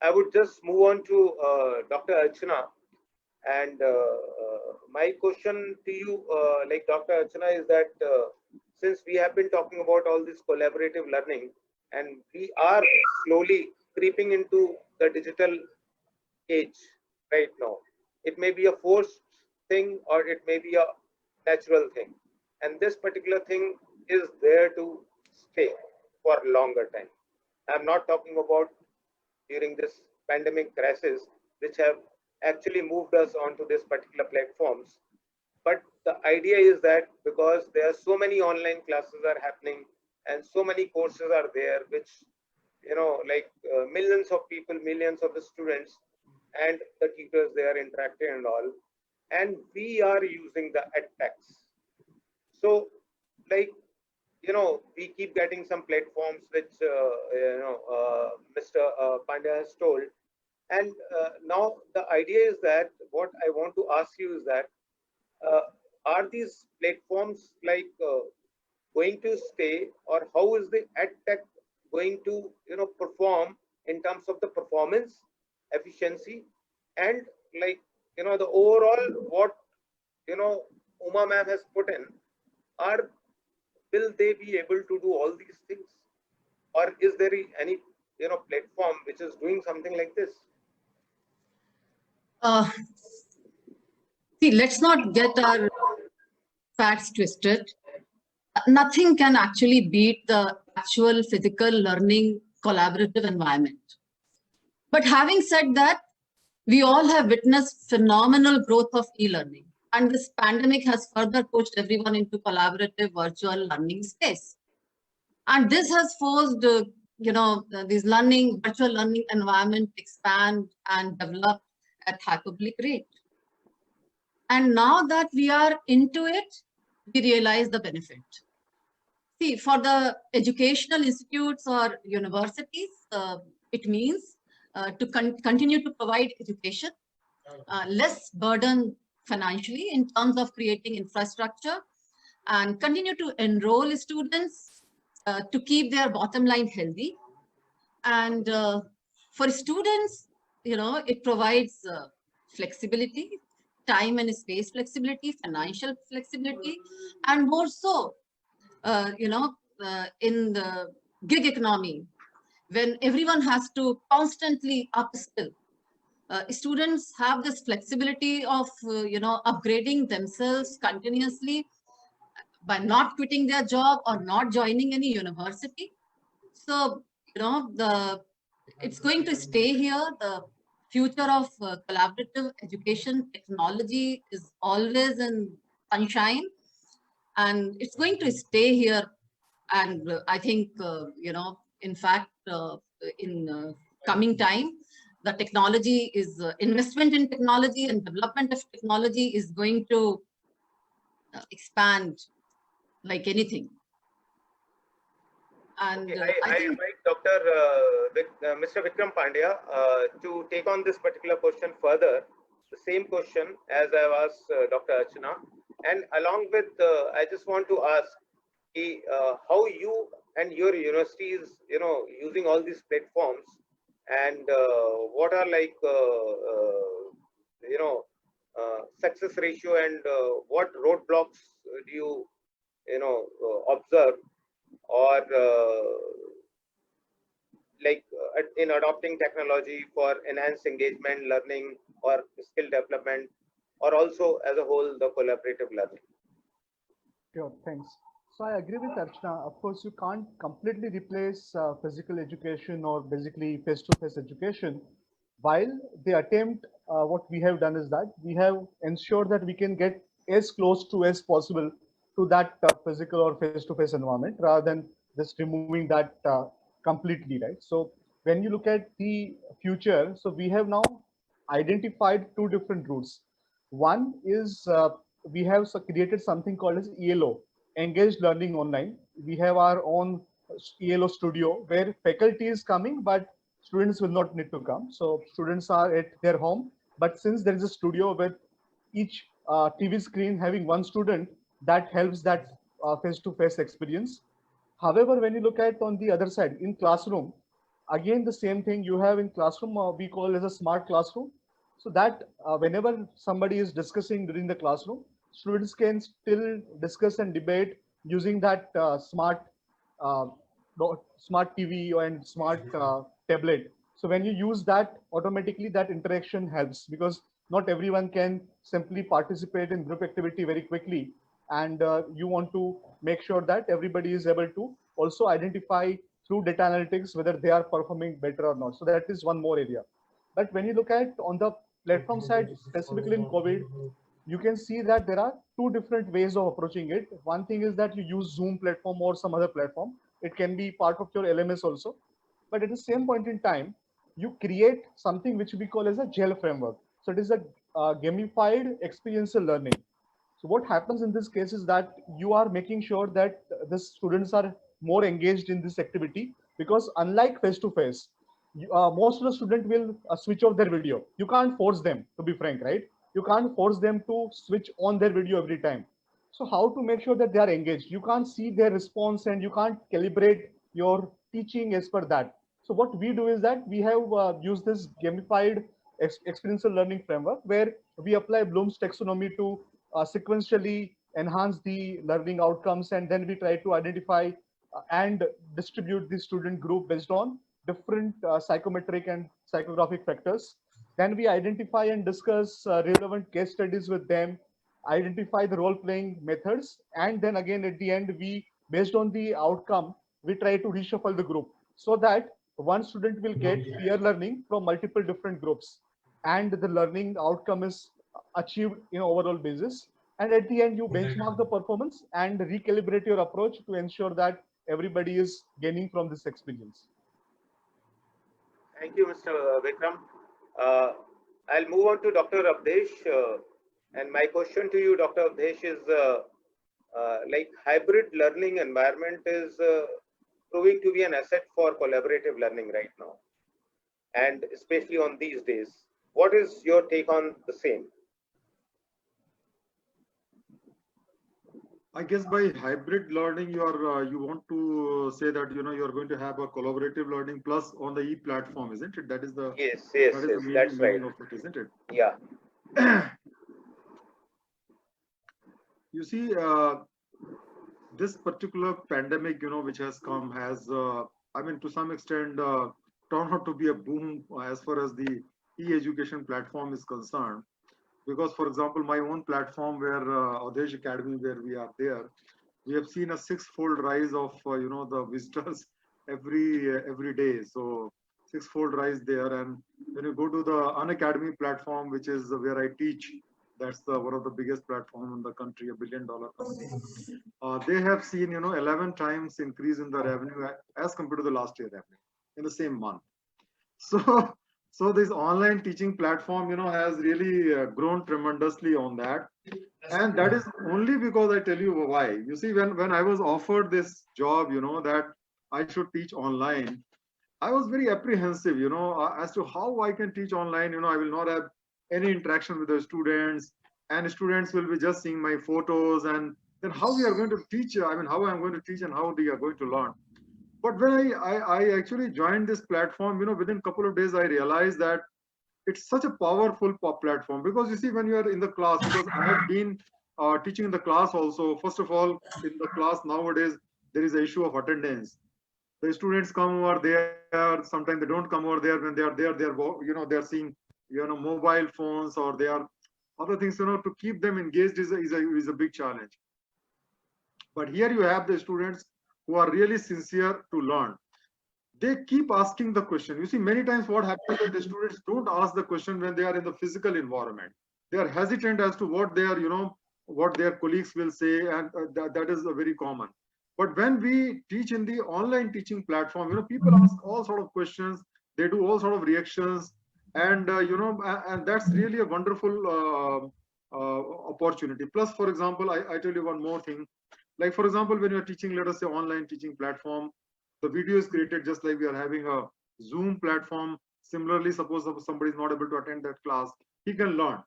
I would just move on to Dr. Archana. And my question to you, like Dr. Archana, is that since we have been talking about all this collaborative learning, and we are slowly creeping into the digital age right now, it may be a forced thing or it may be a natural thing. And this particular thing is there to stay for a longer time. I'm not talking about during this pandemic crisis, which have actually moved us onto this particular platforms. But the idea is that because there are so many online classes are happening and so many courses are there, which, like millions of people, millions of the students and the teachers, they are interacting and all. And we are using the edtechs. So, like, we keep getting some platforms which, Mr. Pandya has told. And now the idea is that what I want to ask you is that, are these platforms like going to stay, or how is the edtech going to, perform in terms of the performance, efficiency, and like, the overall what, Uma ma'am has put in, are will they be able to do all these things, or is there any platform which is doing something like this? See, let's not get our facts twisted. Nothing can actually beat the actual physical learning collaborative environment. But having said that, we all have witnessed phenomenal growth of e-learning. And this pandemic has further pushed everyone into collaborative virtual learning space. And this has forced, these virtual learning environment expand and develop at hyperbolic rate. And now that we are into it, we realize the benefit. See, for the educational institutes or universities, it means to continue to provide education, less burden financially in terms of creating infrastructure, and continue to enroll students to keep their bottom line healthy. And for students, it provides flexibility, time and space flexibility, financial flexibility, and more so, in the gig economy, when everyone has to constantly upskill. Students have this flexibility of, upgrading themselves continuously by not quitting their job or not joining any university. So, it's going to stay here. The future of collaborative education technology is always in sunshine, and it's going to stay here. And I think, in fact, in coming time, the technology is investment in technology and development of technology is going to expand like anything. And okay, I invite Mr. Vikram Pandya to take on this particular question further. The same question as I have asked Dr. Archana. And along with, I just want to ask how you and your university is, using all these platforms, and what are like, success ratio, and what roadblocks do you, observe, or in adopting technology for enhanced engagement, learning, or skill development, or also as a whole, the collaborative learning? Sure, thanks. So I agree with Archana. Of course, you can't completely replace physical education or basically face-to-face education. While the attempt, what we have done is that we have ensured that we can get as close to as possible to that physical or face-to-face environment rather than just removing that completely, right? So when you look at the future, so we have now identified two different routes. One is we have created something called as ELO, Engaged Learning Online. We have our own ELO studio where faculty is coming, but students will not need to come. So students are at their home, but since there is a studio with each TV screen having one student, that helps that face-to-face experience. However, when you look at on the other side, in classroom, again, the same thing you have in classroom, we call as a smart classroom. So that whenever somebody is discussing during the classroom, students can still discuss and debate using that uh, smart TV and smart tablet. So when you use that, automatically that interaction helps, because not everyone can simply participate in group activity very quickly. And you want to make sure that everybody is able to also identify through data analytics whether they are performing better or not. So that is one more area. But when you look at on the platform side, specifically in COVID, you can see that there are two different ways of approaching it. One thing is that you use Zoom platform or some other platform. It can be part of your LMS also. But at the same point in time, you create something which we call as a gel framework. So it is a gamified experiential learning. So what happens in this case is that you are making sure that the students are more engaged in this activity, because unlike face to face, most of the student will switch off their video. You can't force them, to be frank, right? You can't force them to switch on their video every time. So how to make sure that they are engaged? You can't see their response and you can't calibrate your teaching as per that. So what we do is that we have used this gamified experiential learning framework where we apply Bloom's taxonomy to sequentially enhance the learning outcomes, and then we try to identify and distribute the student group based on different psychometric and psychographic factors. Then we identify and discuss relevant case studies with them, identify the role playing methods, and then again at the end, we, based on the outcome, we try to reshuffle the group so that one student will get peer learning from multiple different groups, and the learning outcome is achieved in overall basis. And at the end, you benchmark the performance and recalibrate your approach to ensure that everybody is gaining from this experience. Thank you, Mr. Vikram. I'll move on to Dr. Avdesh. And my question to you, Dr. Avdesh, is like hybrid learning environment is proving to be an asset for collaborative learning right now, and especially on these days. What is your take on the same? I guess by hybrid learning, you want to say that you're going to have a collaborative learning plus on the e-platform, isn't it? That is the Yes, meaning that's right. of it, isn't it? Yeah. You see, this particular pandemic, which has come, has, I mean, to some extent, turned out to be a boom as far as the e-education platform is concerned. Because, for example, my own platform, where Avdesh Academy, where we are there, we have seen a six-fold rise of the visitors every day. So six-fold rise there. And when you go to the Unacademy platform, which is where I teach, that's one of the biggest platform in the country, $1 billion company. They have seen 11 times increase in the revenue as compared to the last year revenue in the same month. So this online teaching platform, has really grown tremendously on that. And that is only because I tell you why. You see, when I was offered this job, that I should teach online, I was very apprehensive, as to how I can teach online. I will not have any interaction with the students, and students will be just seeing my photos, and then how we are going to teach, I mean, how I'm going to teach and how they are going to learn. But when I actually joined this platform, within a couple of days, I realized that it's such a powerful platform. Because you see, when you are in the class, because I have been teaching in the class also. First of all, in the class nowadays, there is an issue of attendance. The students come over there, sometimes they don't come over there. When they are there, they're seeing mobile phones, or they are other things. To keep them engaged is a big challenge. But here you have the students who are really sincere to learn. They keep asking the question. You see, many times what happens is the students don't ask the question when they are in the physical environment. They are hesitant as to what their colleagues will say, and that is very common. But when we teach in the online teaching platform, people ask all sort of questions. They do all sort of reactions, and and that's really a wonderful opportunity. Plus, for example, I tell you one more thing. Like, for example, when you're teaching, let us say, online teaching platform, the video is created just like we are having a Zoom platform. Similarly, suppose somebody is not able to attend that class, he can learn.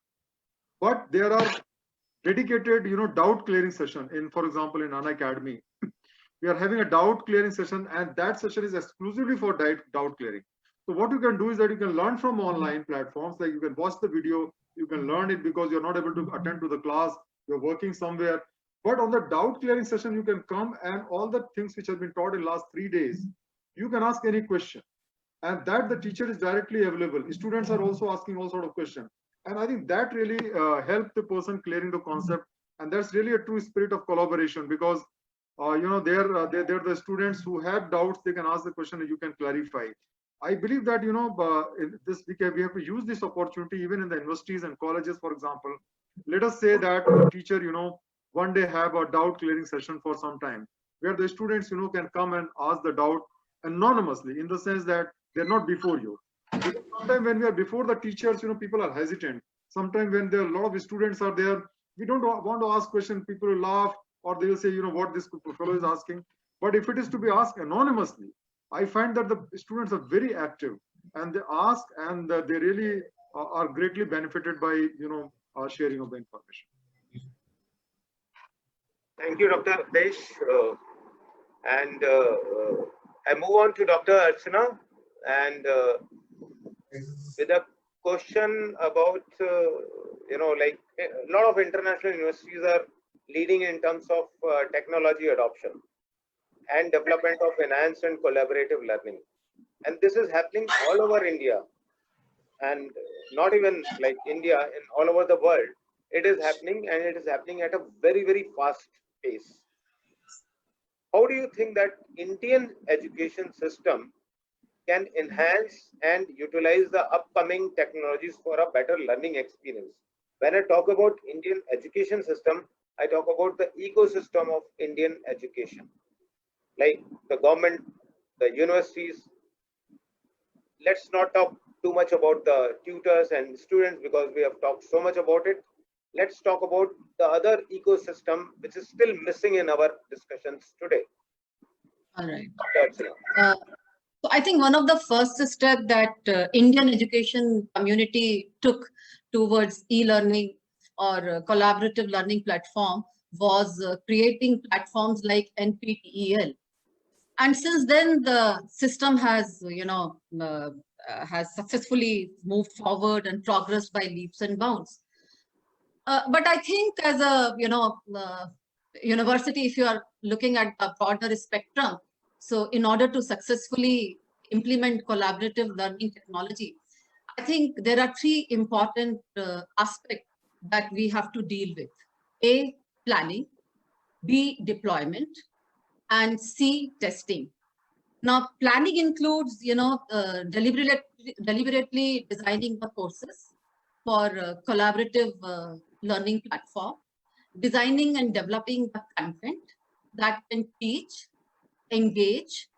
But there are dedicated, doubt clearing session in, for example, in Unacademy, we are having a doubt clearing session, and that session is exclusively for doubt clearing. So what you can do is that you can learn from online platforms, like you can watch the video, you can learn it because you're not able to attend to the class, you're working somewhere. But on the doubt clearing session, you can come and all the things which have been taught in last 3 days, you can ask any question. And that the teacher is directly available. Students are also asking all sort of questions. And I think that really helped the person clearing the concept. And that's really a true spirit of collaboration, because they're the students who have doubts, they can ask the question and you can clarify. I believe that, we have to use this opportunity even in the universities and colleges, for example. Let us say that a teacher, one day have a doubt clearing session for some time, where the students, can come and ask the doubt anonymously, in the sense that they're not before you. Because sometimes when we are before the teachers, people are hesitant. Sometimes when there are a lot of students are there, we don't want to ask questions, people will laugh, or they will say, what this fellow is asking. But if it is to be asked anonymously, I find that the students are very active and they ask, and they really are greatly benefited by, sharing of the information. Thank you, Dr. Desh. And I move on to Dr. Archana, and with a question about, like a lot of international universities are leading in terms of technology adoption and development of enhanced and collaborative learning. And this is happening all over India, and not even like India, in all over the world. It is happening, and it is happening at a very, very fast pace. How do you think that Indian education system can enhance and utilize the upcoming technologies for a better learning experience? When I talk about Indian education system, I talk about the ecosystem of Indian education, like the government, the universities. Let's not talk too much about the tutors and students because we have talked so much about it. Let's talk about the other ecosystem which is still missing in our discussions today. All right. So I think one of the first steps that Indian education community took towards e-learning or collaborative learning platform was creating platforms like NPTEL. And since then, the system has, has successfully moved forward and progressed by leaps and bounds. But I think as a, university, if you are looking at the broader spectrum, so in order to successfully implement collaborative learning technology, I think there are three important aspects that we have to deal with. A, planning, B, deployment, and C, testing. Now, planning includes, deliberately designing the courses for collaborative learning platform, designing and developing the content that can teach, engage,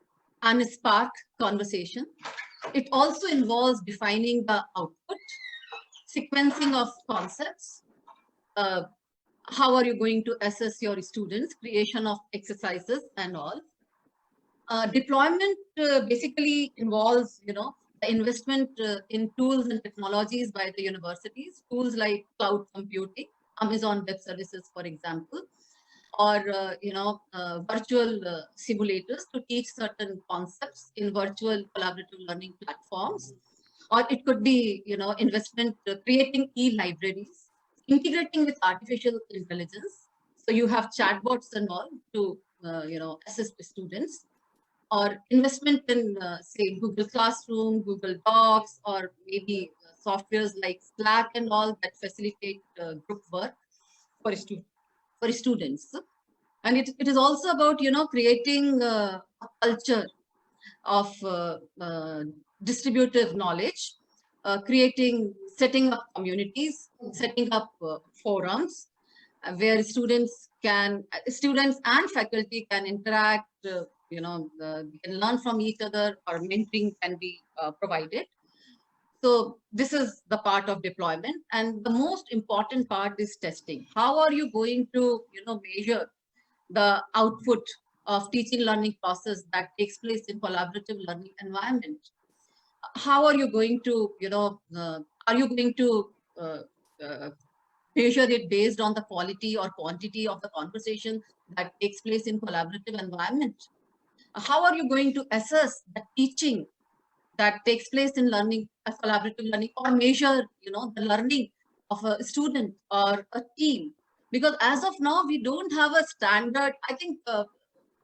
and spark conversation. It also involves defining the output, sequencing of concepts, how are you going to assess your students, creation of exercises and all. Deployment basically involves, the investment in tools and technologies by the universities, tools like cloud computing, Amazon Web Services, for example, or, virtual simulators to teach certain concepts in virtual collaborative learning platforms. Or it could be, investment creating e-libraries, integrating with artificial intelligence. So you have chatbots and all to, assist students, or investment in, say, Google Classroom, Google Docs, or maybe softwares like Slack and all that facilitate group work for students. And it is also about, creating a culture of distributive knowledge, setting up communities, setting up forums where students and faculty can interact, can learn from each other, or mentoring can be provided. So this is the part of deployment. And the most important part is testing. How are you going to, measure the output of teaching learning process that takes place in collaborative learning environment? How are you going to, are you going to measure it based on the quality or quantity of the conversation that takes place in collaborative environment? How are you going to assess the teaching that takes place in learning, collaborative learning, or measure, the learning of a student or a team? Because as of now, we don't have a standard. I think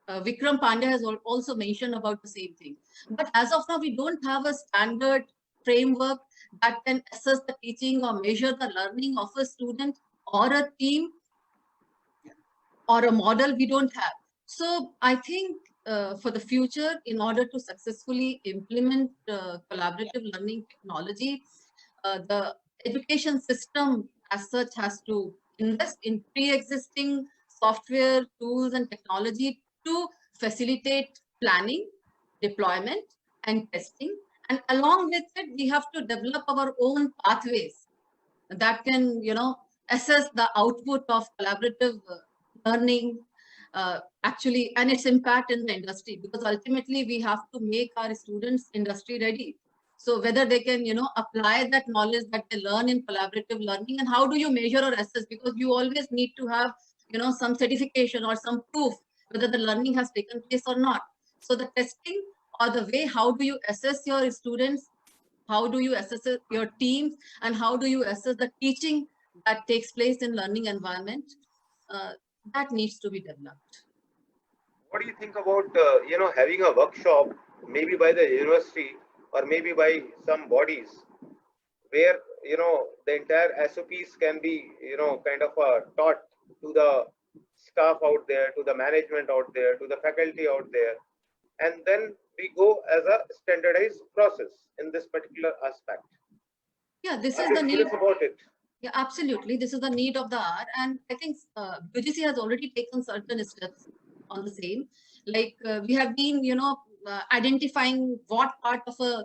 Vikram Pandya has also mentioned about the same thing. But as of now, we don't have a standard framework that can assess the teaching or measure the learning of a student or a team or a model. We don't have. So I think for the future, in order to successfully implement collaborative learning technology, the education system as such has to invest in pre-existing software, tools, and technology to facilitate planning, deployment, and testing. And along with it, we have to develop our own pathways that can, assess the output of collaborative learning actually, and its impact in the industry, because ultimately we have to make our students industry ready. So whether they can, apply that knowledge that they learn in collaborative learning, and how do you measure or assess? Because you always need to have, some certification or some proof whether the learning has taken place or not. So the testing or the way, how do you assess your students? How do you assess your teams? And how do you assess the teaching that takes place in learning environment? That needs to be developed. What do you think about, having a workshop, maybe by the university or maybe by some bodies where, the entire SOPs can be, kind of taught to the staff out there, to the management out there, to the faculty out there. And then we go as a standardized process in this particular aspect. Yeah, this is the need about it. Yeah, absolutely. This is the need of the hour. And I think UGC has already taken certain steps on the same. Like we have been, identifying what part of a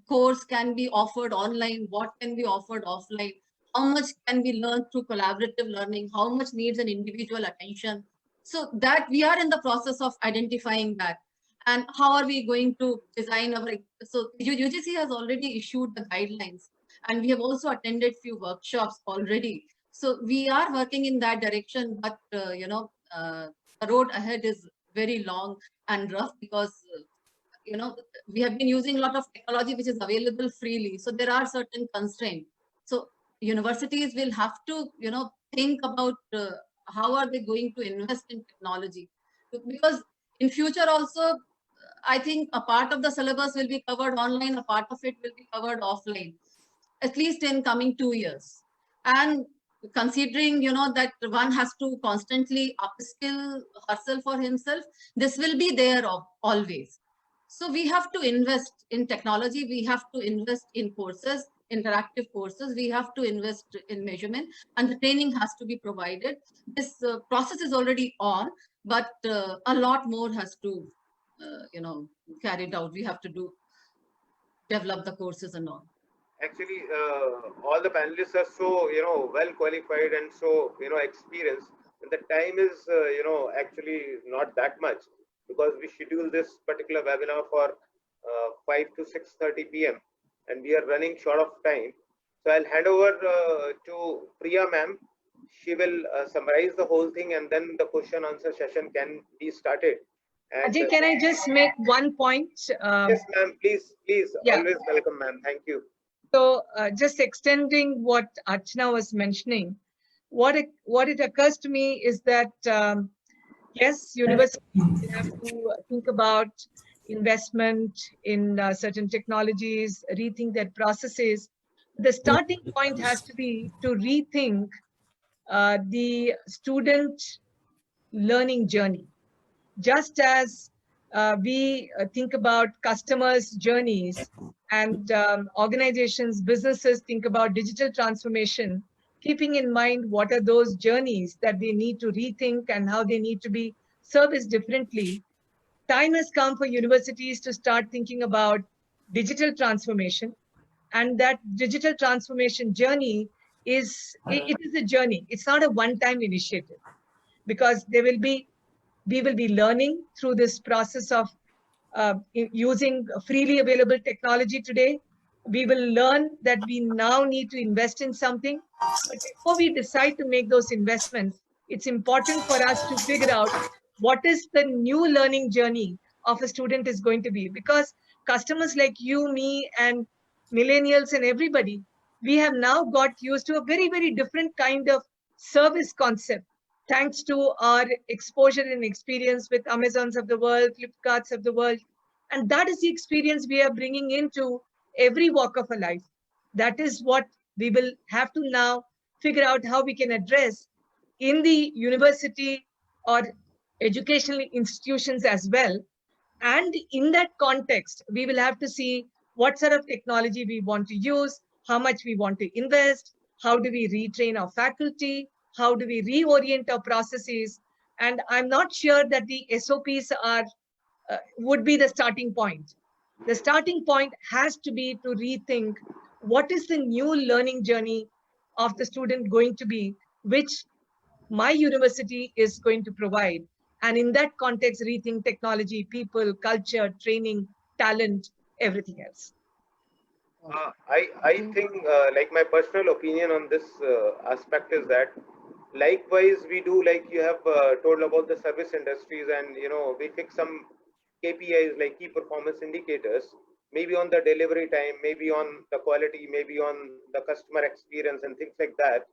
course can be offered online, what can be offered offline, how much can be learned through collaborative learning, how much needs an individual attention. So that we are in the process of identifying that. And how are we going to design our, so UGC has already issued the guidelines. And we have also attended few workshops already. So we are working in that direction, but the road ahead is very long and rough because, we have been using a lot of technology which is available freely. So there are certain constraints. So universities will have to, think about how are they going to invest in technology, because in future also, I think a part of the syllabus will be covered online, a part of it will be covered offline, at least in coming 2 years. And considering, that one has to constantly upskill herself or himself, this will be there always. So we have to invest in technology. We have to invest in courses, interactive courses. We have to invest in measurement, and the training has to be provided. This process is already on, but a lot more has to, carried out. We have to develop the courses and all. Actually, all the panelists are so, well qualified and so, experienced. And the time is, actually not that much, because we schedule this particular webinar for 5 to 6:30 p.m. and we are running short of time. So I'll hand over to Priya ma'am. She will summarize the whole thing, and then the question answer session can be started. And, Ajay, can I just make one point? Yes, ma'am, please, Yeah. always welcome, ma'am. Thank you. So just extending what Archana was mentioning, what it occurs to me is that, yes, universities have to think about investment in certain technologies, rethink their processes. The starting point has to be to rethink the student learning journey. Just as we think about customers' journeys and organizations, businesses think about digital transformation, keeping in mind what are those journeys that they need to rethink and how they need to be serviced differently. Time has come for universities to start thinking about digital transformation, and that digital transformation journey is a journey. It's not a one-time initiative, because we will be learning through this process of using freely available technology today. We will learn that we now need to invest in something. But before we decide to make those investments, it's important for us to figure out what is the new learning journey of a student is going to be. Because customers like you, me, and millennials and everybody, we have now got used to a very, very different kind of service concept, thanks to our exposure and experience with Amazons of the world, Flipkarts of the world. And that is the experience we are bringing into every walk of a life. That is what we will have to now figure out how we can address in the university or educational institutions as well. And in that context, we will have to see what sort of technology we want to use, how much we want to invest, how do we retrain our faculty, how do we reorient our processes. And I'm not sure that the SOPs are would be the starting point. The starting point has to be to rethink what is the new learning journey of the student going to be, which my university is going to provide. And in that context, rethink technology, people, culture, training, talent, everything else. I think, like my personal opinion on this aspect is that likewise we do, like you have told about the service industries, and we fix some KPIs like key performance indicators, maybe on the delivery time, maybe on the quality, maybe on the customer experience and things like that.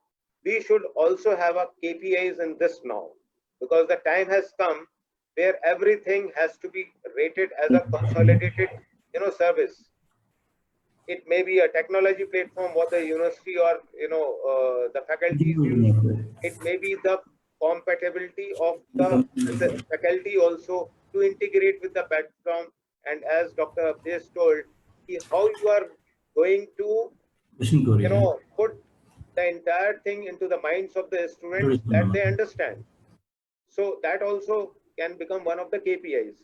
We should also have a KPIs in this now, because the time has come where everything has to be rated as a consolidated service. It may be a technology platform what the university or the faculties use. It may be the compatibility of the faculty also to integrate with the platform. And as Dr. Abdesh told, how you are going to put the entire thing into the minds of the students that they understand. So that also can become one of the KPIs.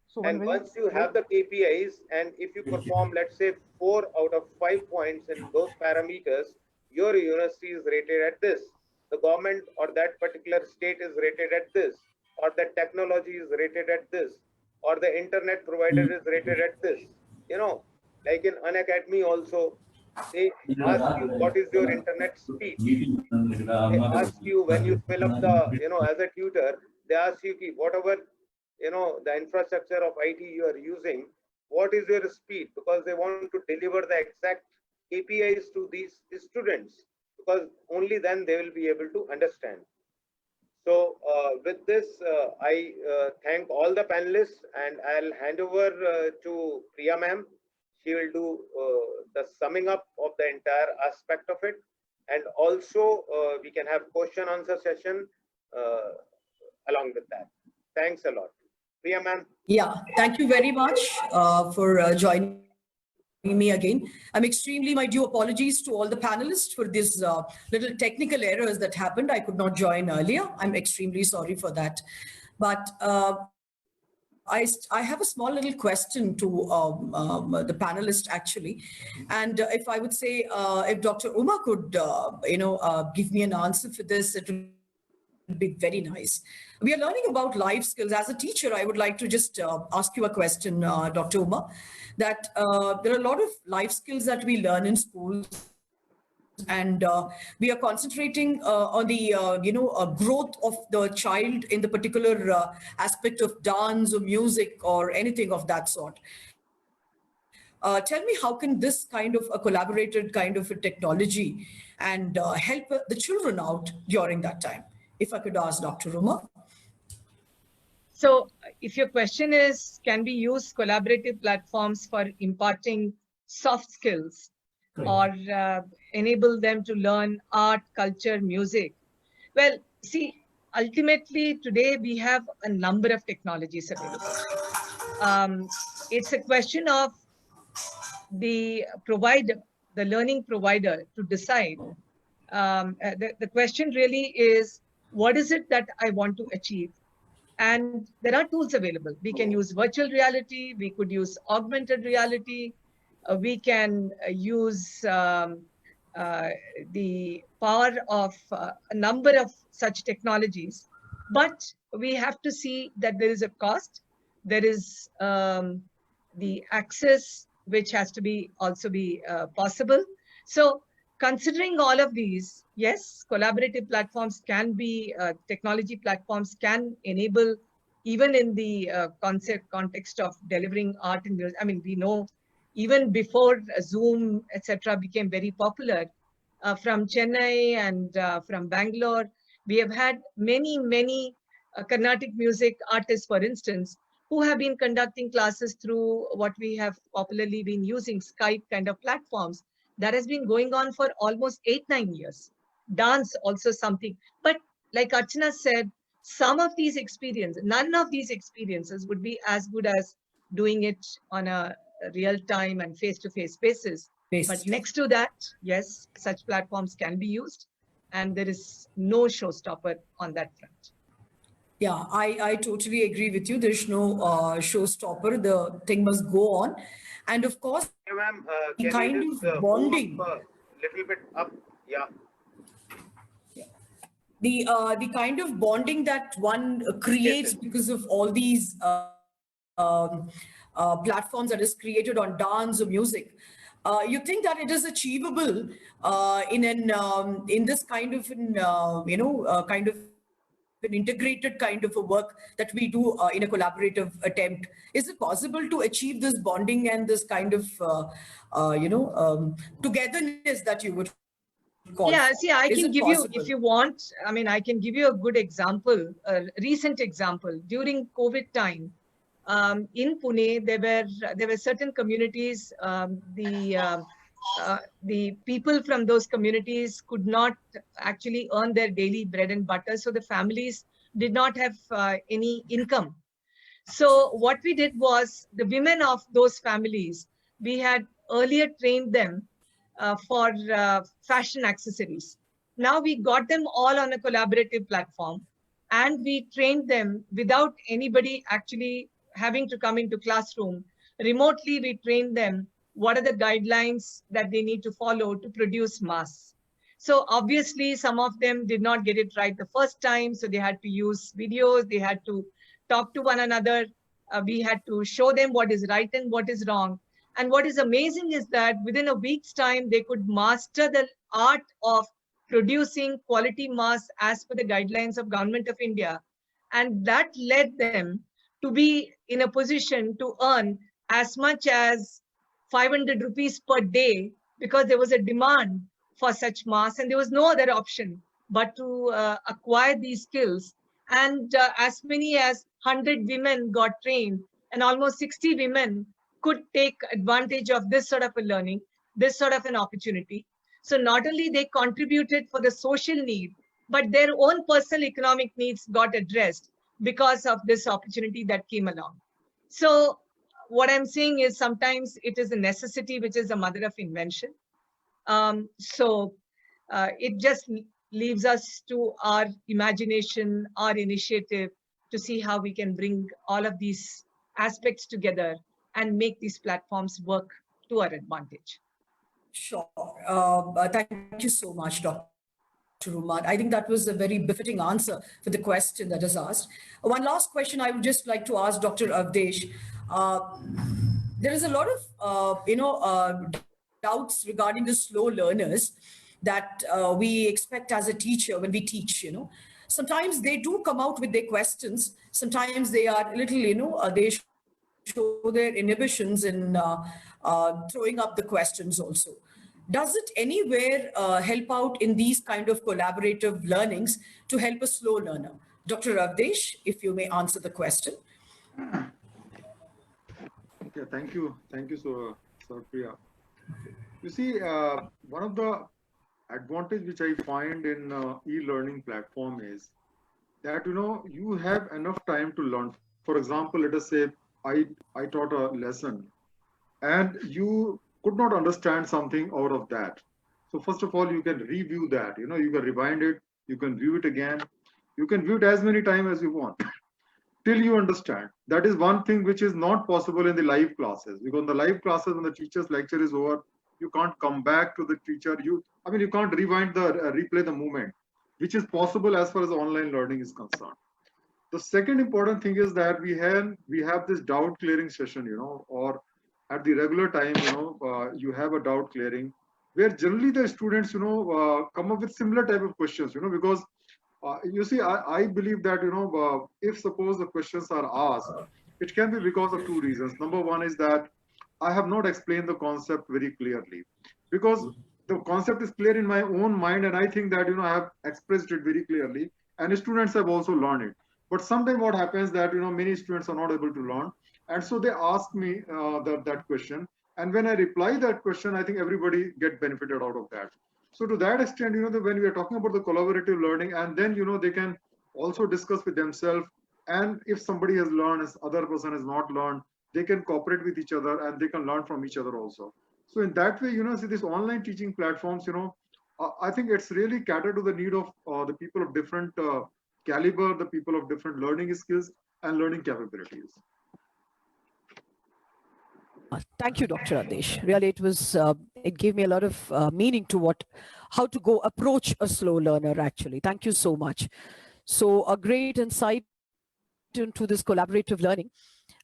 So and once you have the KPIs, and if you perform, let's say 4 out of 5 points in those parameters, your university is rated at this. The government or that particular state is rated at this, or the technology is rated at this, or the internet provider is rated at this. Like in Unacademy also, they ask you what is your internet speed. They ask you when you fill up the, as a tutor, they ask you whatever the infrastructure of IT you are using, what is your speed, because they want to deliver the exact KPIs to these students, because only then they will be able to understand. So with this, I thank all the panelists, and I'll hand over to Priya ma'am. She will do the summing up of the entire aspect of it, and also we can have question answer session along with that. Thanks a lot. Priya ma'am. Yeah, thank you very much for joining me again. I'm extremely, my due apologies to all the panelists for this little technical errors that happened. I could not join earlier. I'm extremely sorry for that. But I have a small little question to the panelist actually. And if I would say, if Dr. Uma could, give me an answer for this, it would be very nice. We are learning about life skills. As a teacher, I would like to just ask you a question, Dr. Uma, that there are a lot of life skills that we learn in schools, and we are concentrating on the growth of the child in the particular aspect of dance or music or anything of that sort. Tell me, how can this kind of a collaborated kind of a technology and help the children out during that time? If I could ask Dr. Uma. So if your question is, can we use collaborative platforms for imparting soft skills or enable them to learn art, culture, music? Well, see, ultimately today we have a number of technologies available. It's a question of the provider, the learning provider, to decide. The question really is, what is it that I want to achieve? And there are tools available. We can use virtual reality. We could use augmented reality. We can use the power of a number of such technologies. But we have to see that there is a cost. There is the access which has to be also be possible. So considering all of these, yes, collaborative platforms can be, technology platforms can enable, even in the context of delivering art and music. I mean, we know even before Zoom, etc., became very popular, from Chennai and from Bangalore, we have had many Carnatic music artists, for instance, who have been conducting classes through what we have popularly been using, Skype kind of platforms. That has been going on for almost 8-9 years. Dance also something. But like Archana said, some of these experiences, none of these experiences would be as good as doing it on a real time and face-to-face basis. But next to that, yes, such platforms can be used, and there is no showstopper on that front. Yeah, I totally agree with you. There's no showstopper. The thing must go on. And of course, Hey, ma'am, the can kind you just of move bonding, up a little bit up? Yeah. the kind of bonding that one creates yes. because of all these platforms that is created on dance or music. You think that it is achievable in this kind of kind of an integrated kind of a work that we do in a collaborative attempt? Is it possible to achieve this bonding and this kind of togetherness that you would call Yeah, for? see, I Is can it give you, possible? if you want, I mean, I can give you a good example, a recent example. During COVID time, in Pune, there were certain communities, the people from those communities could not actually earn their daily bread and butter, so the families did not have any income. So what we did was, the women of those families, we had earlier trained them for fashion accessories. Now we got them all on a collaborative platform, and we trained them without anybody actually having to come into classroom. Remotely, we trained them what are the guidelines that they need to follow to produce masks. So obviously, some of them did not get it right the first time, so they had to use videos, they had to talk to one another. We had to show them what is right and what is wrong. And what is amazing is that within a week's time, they could master the art of producing quality masks as per the guidelines of Government of India. And that led them to be in a position to earn as much as 500 rupees per day, because there was a demand for such masks and there was no other option but to acquire these skills. And as many as 100 women got trained, and almost 60 women could take advantage of this sort of a learning, this sort of an opportunity. So not only they contributed for the social need, but their own personal economic needs got addressed because of this opportunity that came along. So what I'm saying is, sometimes it is a necessity which is the mother of invention. It just leaves us to our imagination, our initiative, to see how we can bring all of these aspects together and make these platforms work to our advantage. Sure. Thank you so much, Dr. Rumad. I think that was a very befitting answer for the question that is asked. One last question I would just like to ask Dr. Avdesh. There is a lot of, doubts regarding the slow learners that we expect as a teacher when we teach, Sometimes they do come out with their questions. Sometimes they are a little, they show their inhibitions in throwing up the questions also. Does it anywhere help out in these kind of collaborative learnings to help a slow learner? Dr. Avdesh, if you may answer the question. Okay, thank you. Thank you, Sir Priya. You see, one of the advantage which I find in e-learning platform is that, you have enough time to learn. For example, let us say I taught a lesson and you could not understand something out of that. So first of all, you can review that, you can rewind it, you can view it again, you can view it as many times as you want till you understand. That is one thing which is not possible in the live classes, because in the live classes, when the teacher's lecture is over, you can't come back to the teacher. You can't rewind replay the moment, which is possible as far as online learning is concerned. The second important thing is that we have this doubt clearing session, or at the regular time, you have a doubt clearing, where generally the students, come up with similar type of questions, because you see, I believe that, if suppose the questions are asked, it can be because of two reasons. Number one is that I have not explained the concept very clearly, because the concept is clear in my own mind, and I think that, I have expressed it very clearly, and students have also learned it. But sometimes what happens that, many students are not able to learn, and so they ask me that question, and when I reply that question, I think everybody get benefited out of that. So to that extent, when we are talking about the collaborative learning, and then, they can also discuss with themselves, and if somebody has learned, as other person has not learned, they can cooperate with each other and they can learn from each other also. So in that way, see, these online teaching platforms, I think it's really catered to the need of the people of different caliber, the people of different learning skills and learning capabilities. Thank you, Dr. Adesh. Really, it gave me a lot of meaning to how to go approach a slow learner, actually. Thank you so much. So a great insight into this collaborative learning.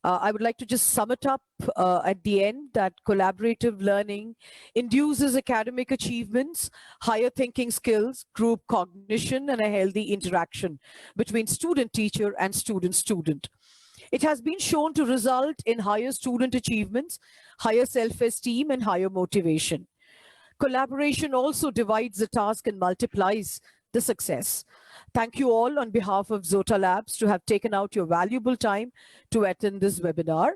I would like to just sum it up at the end that collaborative learning induces academic achievements, higher thinking skills, group cognition, and a healthy interaction between student-teacher and student-student. It has been shown to result in higher student achievements, higher self-esteem, and higher motivation. Collaboration also divides the task and multiplies the success. Thank you all on behalf of Zota Labs to have taken out your valuable time to attend this webinar.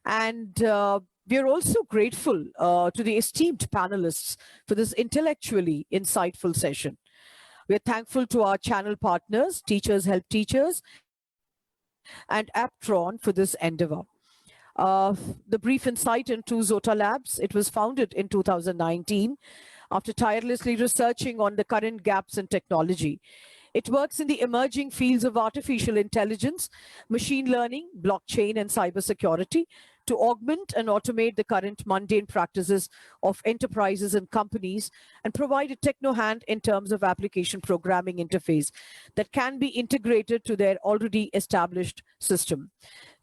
And we are also grateful to the esteemed panelists for this intellectually insightful session. We are thankful to our channel partners, Teachers Help Teachers, and Aptron for this endeavor. The brief insight into Zota Labs, it was founded in 2019 after tirelessly researching on the current gaps in technology. It works in the emerging fields of artificial intelligence, machine learning, blockchain, and cybersecurity to augment and automate the current mundane practices of enterprises and companies and provide a techno hand in terms of application programming interface that can be integrated to their already established system.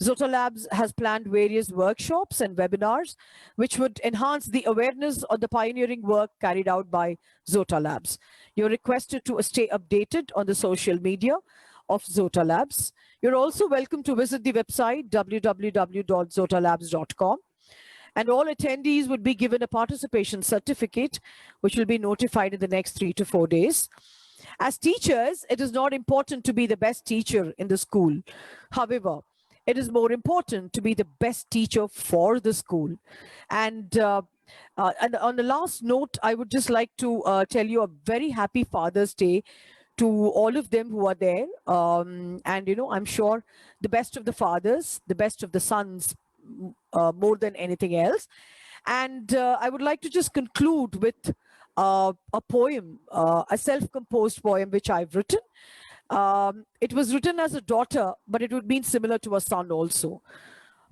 Zota Labs has planned various workshops and webinars which would enhance the awareness of the pioneering work carried out by Zota Labs. You're requested to stay updated on the social media of Zota Labs. You're also welcome to visit the website www.zotalabs.com, and all attendees would be given a participation certificate which will be notified in the next 3 to 4 days. As teachers, it is not important to be the best teacher in the school. However, it is more important to be the best teacher for the school. And on the last note, I would just like to tell you a very happy Father's Day to all of them who are there. And, I'm sure the best of the fathers, the best of the sons, more than anything else. And I would like to just conclude with a poem, a self-composed poem, which I've written. It was written as a daughter, but it would mean similar to a son also.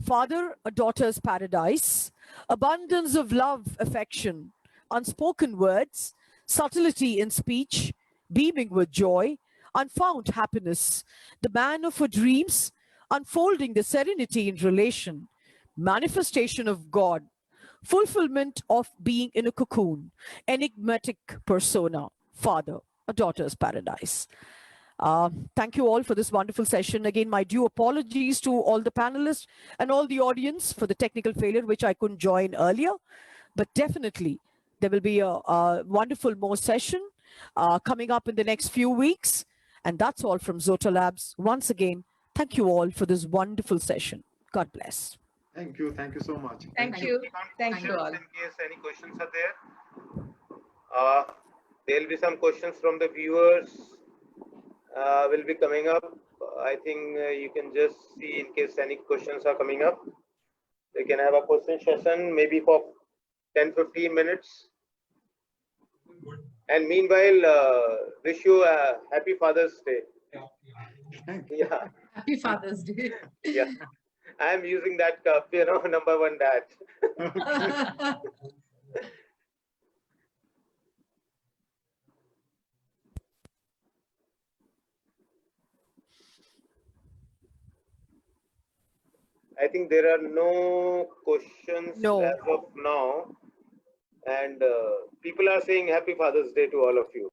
Father, a daughter's paradise, abundance of love, affection, unspoken words, subtlety in speech, beaming with joy, unfound happiness, the man of her dreams, unfolding the serenity in relation, manifestation of God, fulfillment of being in a cocoon, enigmatic persona, father, a daughter's paradise. Thank you all for this wonderful session. Again, my due apologies to all the panelists and all the audience for the technical failure, which I couldn't join earlier. But definitely, there will be a wonderful more session coming up in the next few weeks. And that's all from Zota Labs. Once again, thank you all for this wonderful session. God bless. Thank you so much. Thank you. Thank you all. In case any questions are there, there'll be some questions from the viewers will be coming up. I think you can just see in case any questions are coming up. They can have a question session maybe for 10-15 minutes. And meanwhile, wish you a happy Father's Day. Yeah. Happy Father's Day. Yeah. I'm using that cup, number one dad. I think there are no questions No. as of now. And people are saying Happy Father's Day to all of you.